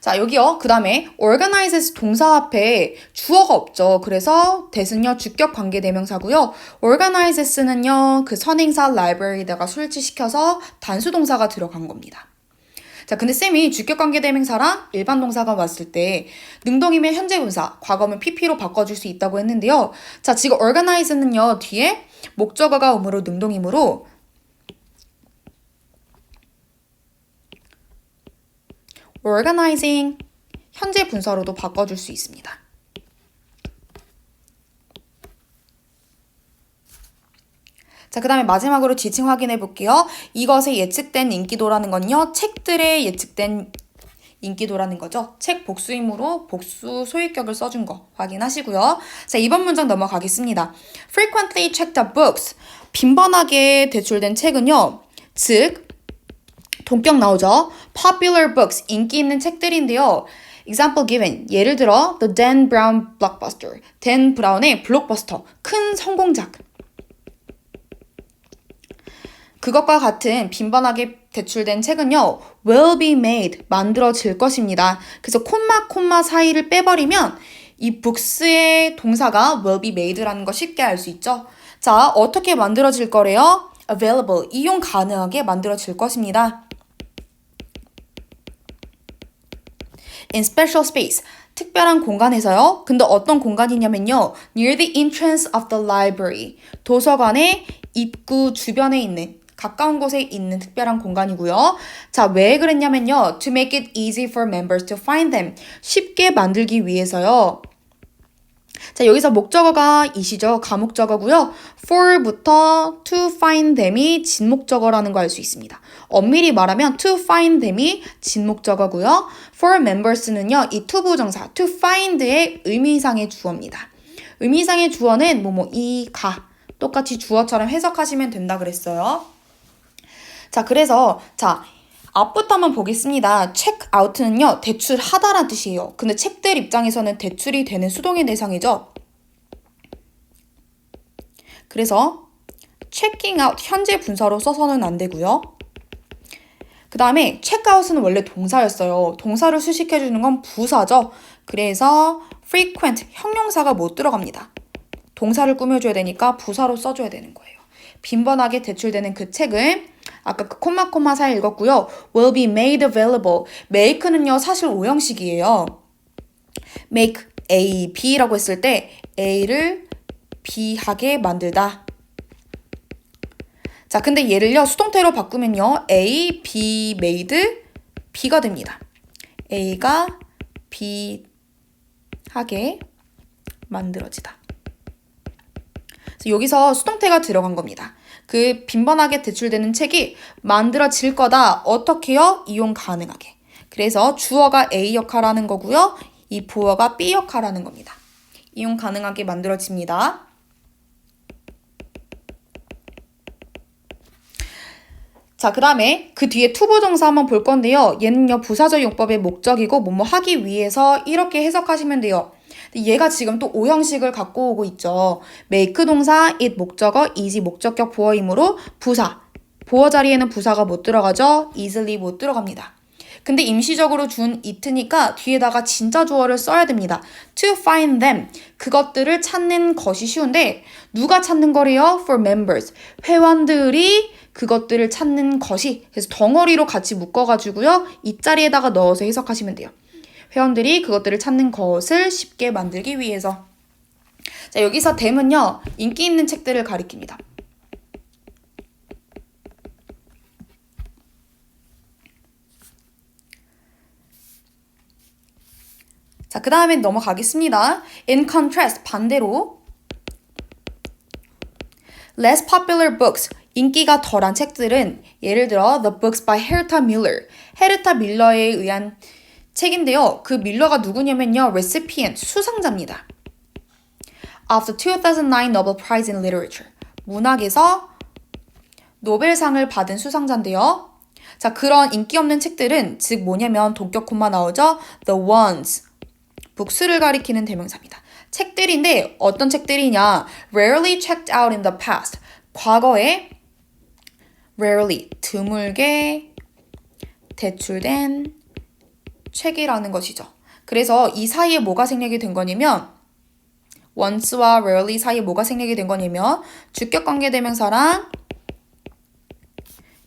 [SPEAKER 1] 자, 여기요. 그 다음에 organizes 동사 앞에 주어가 없죠. 그래서 대승요, 주격 관계대명사고요. organizes는요, 그 선행사 library에다가 술치시켜서 단수 동사가 들어간 겁니다. 자, 근데 쌤이 주격관계대명사랑 일반 동사가 왔을 때 능동이면 현재분사, 과거면 pp로 바꿔줄 수 있다고 했는데요. 자, 지금 organize는요, 뒤에 목적어가 오므로 능동이므로 organizing 현재 분사로도 바꿔줄 수 있습니다. 자, 그 다음에 마지막으로 지칭 확인해 볼게요. 이것의 예측된 인기도라는 건요, 책들의 예측된 인기도라는 거죠. 책 복수이므로 복수 소유격을 써준 거 확인하시고요. 자, 이번 문장 넘어가겠습니다. Frequently checked up books. 빈번하게 대출된 책은요, 즉 동격 나오죠. Popular books, 인기 있는 책들인데요. Example given, 예를 들어 The Dan Brown Blockbuster, 댄 브라운의 블록버스터, 큰 성공작. 그것과 같은 빈번하게 대출된 책은요, will be made, 만들어질 것입니다. 그래서 콤마 사이를 빼버리면 이 books의 동사가 will be made라는 거 쉽게 알 수 있죠. 자, 어떻게 만들어질 거래요? available, 이용 가능하게 만들어질 것입니다. in special space, 특별한 공간에서요. 근데 어떤 공간이냐면요, near the entrance of the library, 도서관의 입구 주변에 있는 가까운 곳에 있는 특별한 공간이고요. 자, 왜 그랬냐면요. To make it easy for members to find them. 쉽게 만들기 위해서요. 자, 여기서 목적어가 이시죠. 가목적어고요. for부터 to find them이 진목적어라는 거 알 수 있습니다. 엄밀히 말하면 to find them이 진목적어고요. for members는요. 이 to 부정사 to find의 의미상의 주어입니다. 의미상의 주어는 이, 가 똑같이 주어처럼 해석하시면 된다 그랬어요. 자, 그래서 앞부터 한번 보겠습니다. check out는요, 대출하다란 뜻이에요. 근데 책들 입장에서는 대출이 되는 수동의 대상이죠. 그래서 checking out 현재 분사로 써서는 안 되고요. 그 다음에 check out은 원래 동사였어요. 동사를 수식해주는 건 부사죠. 그래서 frequent 형용사가 못 들어갑니다. 동사를 꾸며줘야 되니까 부사로 써줘야 되는 거예요. 빈번하게 대출되는 그 책을 아까 그 콤마 사이 읽었고요. will be made available. make는요, 사실 오형식이에요. make A, B라고 했을 때 A를 B하게 만들다. 자, 근데 얘를요, 수동태로 바꾸면요. A, B made B가 됩니다. A가 B하게 만들어지다. 여기서 수동태가 들어간 겁니다. 그 빈번하게 대출되는 책이 만들어질 거다. 어떻게요? 이용 가능하게. 그래서 주어가 A 역할하는 거고요. 이 보어가 B 역할하는 겁니다. 이용 가능하게 만들어집니다. 자, 그 다음에 그 뒤에 투부정사 한번 볼 건데요. 얘는요, 부사적 용법의 목적이고 뭐뭐 하기 위해서 이렇게 해석하시면 돼요. 얘가 지금 또 오형식을 갖고 오고 있죠. make 동사, it 목적어, is 목적격 보어이므로 부사. 보어 자리에는 부사가 못 들어가죠. easily 못 들어갑니다. 근데 임시적으로 준 it니까 뒤에다가 진짜 주어를 써야 됩니다. to find them. 그것들을 찾는 것이 쉬운데 누가 찾는 거래요? for members. 회원들이 그것들을 찾는 것이. 그래서 덩어리로 같이 묶어가지고요. 이 자리에다가 넣어서 해석하시면 돼요. 회원들이 그것들을 찾는 것을 쉽게 만들기 위해서. 자, 여기서 them은요, 인기 있는 책들을 가리킵니다. 자, 그 다음에 넘어가겠습니다. In contrast, 반대로 less popular books, 인기가 덜한 책들은 예를 들어 The Books by Herta Miller, 헤르타 밀러에 의한 책인데요. 그 밀러가 누구냐면요. recipient, 수상자입니다. Of the 2009 Nobel Prize in Literature, 문학에서 노벨상을 받은 수상자인데요. 자, 그런 인기 없는 책들은 즉 뭐냐면 동격 콤마 나오죠. The ones, 북스를 가리키는 대명사입니다. 책들인데 어떤 책들이냐. Rarely checked out in the past, 과거에 rarely, 드물게 대출된 책이라는 것이죠. 그래서 이 사이에 뭐가 생략이 된 거냐면 once와 rarely 사이에 뭐가 생략이 된 거냐면 주격 관계 대명사랑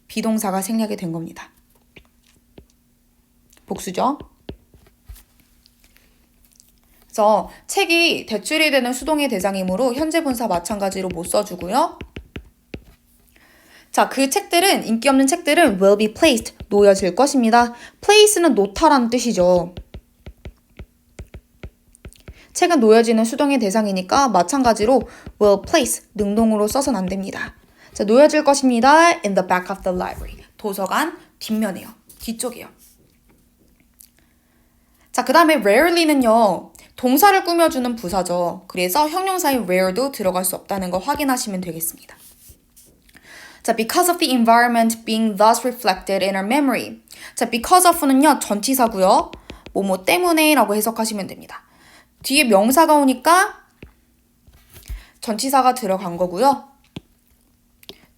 [SPEAKER 1] 비동사가 생략이 된 겁니다. 복수죠. 그래서 책이 대출이 되는 수동의 대상이므로 현재 분사 마찬가지로 못 써주고요. 자, 그 책들은, 인기 없는 책들은 will be placed, 놓여질 것입니다. place는 놓다라는 뜻이죠. 책은 놓여지는 수동의 대상이니까 마찬가지로 will place, 능동으로 써서는 안 됩니다. 자, 놓여질 것입니다. in the back of the library. 도서관 뒷면이에요. 뒤쪽이에요. 자, 그 다음에 rarely는요. 동사를 꾸며주는 부사죠. 그래서 형용사인 rare도 들어갈 수 없다는 거 확인하시면 되겠습니다. 자, because of the environment being thus reflected in our memory. 자, because of는요, 전치사고요. 뭐뭐 때문에 라고 해석하시면 됩니다. 뒤에 명사가 오니까 전치사가 들어간 거고요.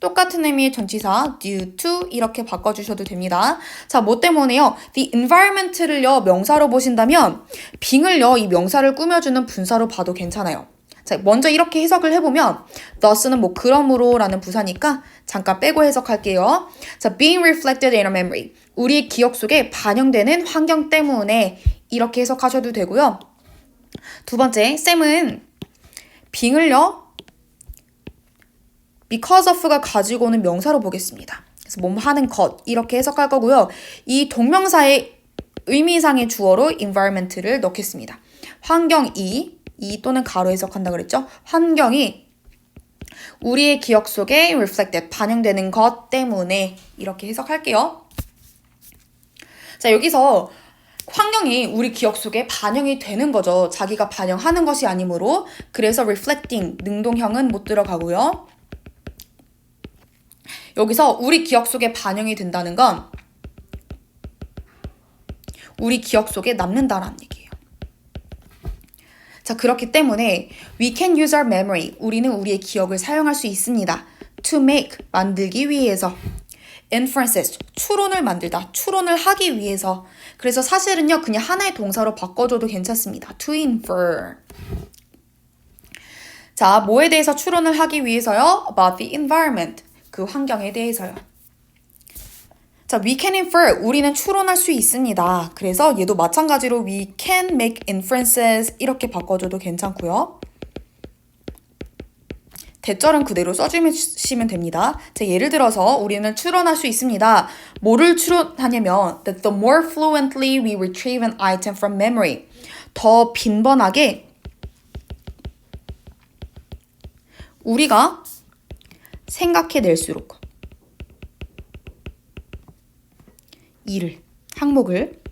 [SPEAKER 1] 똑같은 의미의 전치사 due to 이렇게 바꿔주셔도 됩니다. 자, 뭐 때문에요? The environment를요, 명사로 보신다면 being을요, 이 명사를 꾸며주는 분사로 봐도 괜찮아요. 자, 먼저 이렇게 해석을 해보면 thus는 뭐 그러므로 라는 부사니까 잠깐 빼고 해석할게요. 자, being reflected in our memory. 우리의 기억 속에 반영되는 환경 때문에 이렇게 해석하셔도 되고요. 두 번째, 쌤은 being을요, because of가 가지고 오는 명사로 보겠습니다. 그래서 몸 하는 것 이렇게 해석할 거고요. 이 동명사의 의미상의 주어로 environment를 넣겠습니다. 환경이 또는 가로 해석한다 그랬죠? 환경이 우리의 기억 속에 reflected, 반영되는 것 때문에 이렇게 해석할게요. 자, 여기서 환경이 우리 기억 속에 반영이 되는 거죠. 자기가 반영하는 것이 아니므로. 그래서 reflecting, 능동형은 못 들어가고요. 여기서 우리 기억 속에 반영이 된다는 건 우리 기억 속에 남는다라는 얘기예요. 자, 그렇기 때문에 we can use our memory. 우리는 우리의 기억을 사용할 수 있습니다. to make, 만들기 위해서. inferences, 추론을 만들다, 추론을 하기 위해서. 그래서 사실은요, 그냥 하나의 동사로 바꿔줘도 괜찮습니다. to infer. 자, 뭐에 대해서 추론을 하기 위해서요? about the environment, 그 환경에 대해서요. 자, we can infer, 우리는 추론할 수 있습니다. 그래서 얘도 마찬가지로 we can make inferences 이렇게 바꿔줘도 괜찮고요. 대절은 그대로 써주시면 됩니다. 자, 예를 들어서 우리는 추론할 수 있습니다. 뭐를 추론하냐면 that the more fluently we retrieve an item from memory, 더 빈번하게 우리가 생각해낼수록 항목을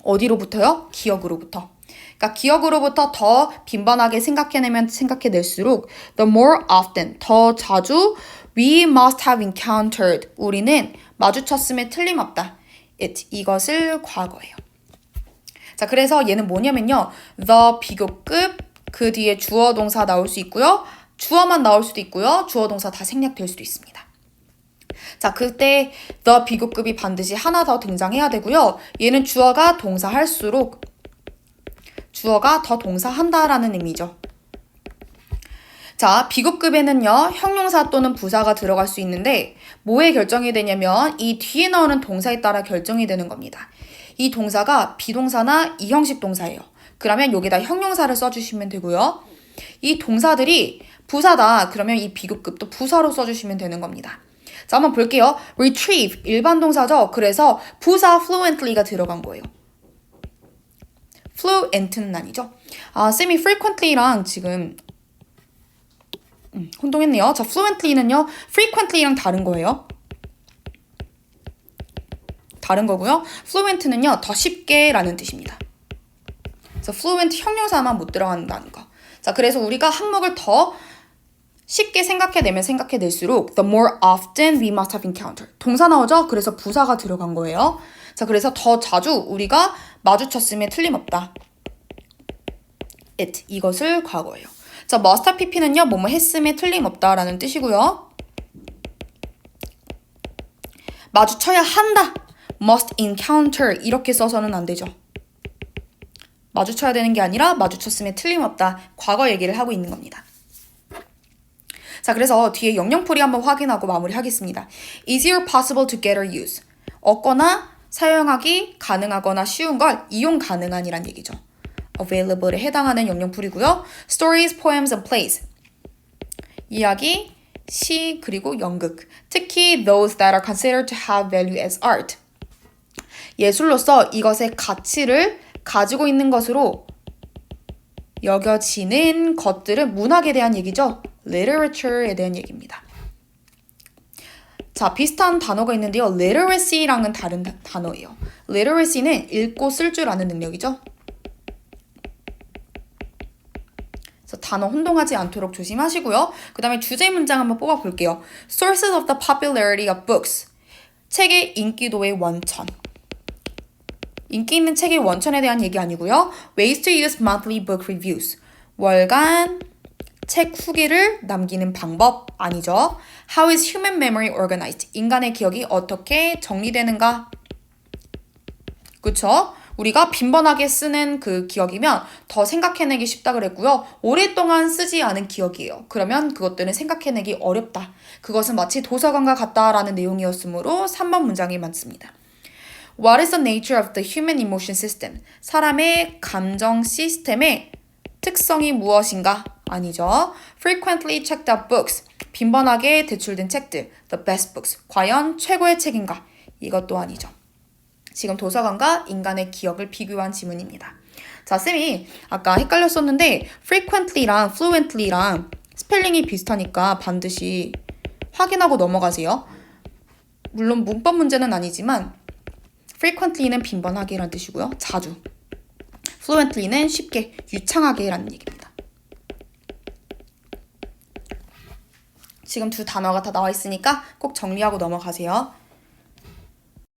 [SPEAKER 1] 어디로부터요? 기억으로부터. 그러니까 기억으로부터 더 빈번하게 생각해낼수록 the more often, 더 자주 we must have encountered, 우리는 마주쳤음에 틀림없다. it, 이것을 과거예요. 자, 그래서 얘는 뭐냐면요. the 비교급, 그 뒤에 주어 동사 나올 수 있고요. 주어만 나올 수도 있고요. 주어 동사 다 생략될 수도 있습니다. 자, 그때 the 비교급이 반드시 하나 더 등장해야 되고요. 얘는 주어가 동사할수록 주어가 더 동사한다라는 의미죠. 자, 비교급에는요, 형용사 또는 부사가 들어갈 수 있는데 뭐에 결정이 되냐면 이 뒤에 나오는 동사에 따라 결정이 되는 겁니다. 이 동사가 비동사나 이형식 동사예요. 그러면 여기다 형용사를 써주시면 되고요. 이 동사들이 부사다. 그러면 이 비교급도 부사로 써주시면 되는 겁니다. 자, 한번 볼게요. retrieve, 일반 동사죠. 그래서 부사 fluently가 들어간 거예요. fluent는 아니죠. 아, 쌤이 frequently랑 지금 혼동했네요. 자, fluently는요, frequently랑 다른 거예요. 다른 거고요. fluent는요, 더 쉽게 라는 뜻입니다. 그래서 fluent 형용사만 못 들어간다는 거. 자, 그래서 우리가 항목을 더 쉽게 생각해낼수록 the more often we must have encountered. 동사 나오죠? 그래서 부사가 들어간 거예요. 자, 그래서 더 자주 우리가 마주쳤음에 틀림없다. it, 이것을 과거예요. 자, must have pp는요, 뭐뭐 했음에 틀림없다라는 뜻이고요. 마주쳐야 한다. must encounter, 이렇게 써서는 안 되죠. 마주쳐야 되는 게 아니라 마주쳤음에 틀림없다. 과거 얘기를 하고 있는 겁니다. 자, 그래서 뒤에 영영풀이 한번 확인하고 마무리하겠습니다. easier possible to get or use. 얻거나 사용하기 가능하거나 쉬운 걸 이용 가능한이란 얘기죠. available에 해당하는 영영풀이고요. stories, poems, and plays. 이야기, 시, 그리고 연극. 특히 those that are considered to have value as art. 예술로서 이것의 가치를 가지고 있는 것으로 여겨지는 것들은 문학에 대한 얘기죠. literature에 대한 얘기입니다. 자, 비슷한 단어가 있는데요. literacy랑은 다른 단어예요. literacy는 읽고 쓸 줄 아는 능력이죠. 그래서 단어 혼동하지 않도록 조심하시고요. 그 다음에 주제 문장 한번 뽑아볼게요. Sources of the popularity of books. 책의 인기도의 원천. 인기 있는 책의 원천에 대한 얘기 아니고요. Ways to use monthly book reviews. 월간 책 후기를 남기는 방법 아니죠. How is human memory organized? 인간의 기억이 어떻게 정리되는가? 그쵸? 우리가 빈번하게 쓰는 그 기억이면 더 생각해내기 쉽다 그랬고요. 오랫동안 쓰지 않은 기억이에요. 그러면 그것들은 생각해내기 어렵다. 그것은 마치 도서관과 같다라는 내용이었으므로 3번 문장이 맞습니다. What is the nature of the human emotion system? 사람의 감정 시스템의 특성이 무엇인가? 아니죠. frequently checked out books. 빈번하게 대출된 책들. the best books. 과연 최고의 책인가? 이것도 아니죠. 지금 도서관과 인간의 기억을 비교한 지문입니다. 자, 쌤이 아까 헷갈렸었는데 frequently랑 fluently랑 스펠링이 비슷하니까 반드시 확인하고 넘어가세요. 물론 문법 문제는 아니지만 frequently는 빈번하게라는 뜻이고요. 자주. fluently는 쉽게, 유창하게라는 얘기입니다. 지금 두 단어가 다 나와 있으니까 꼭 정리하고 넘어가세요.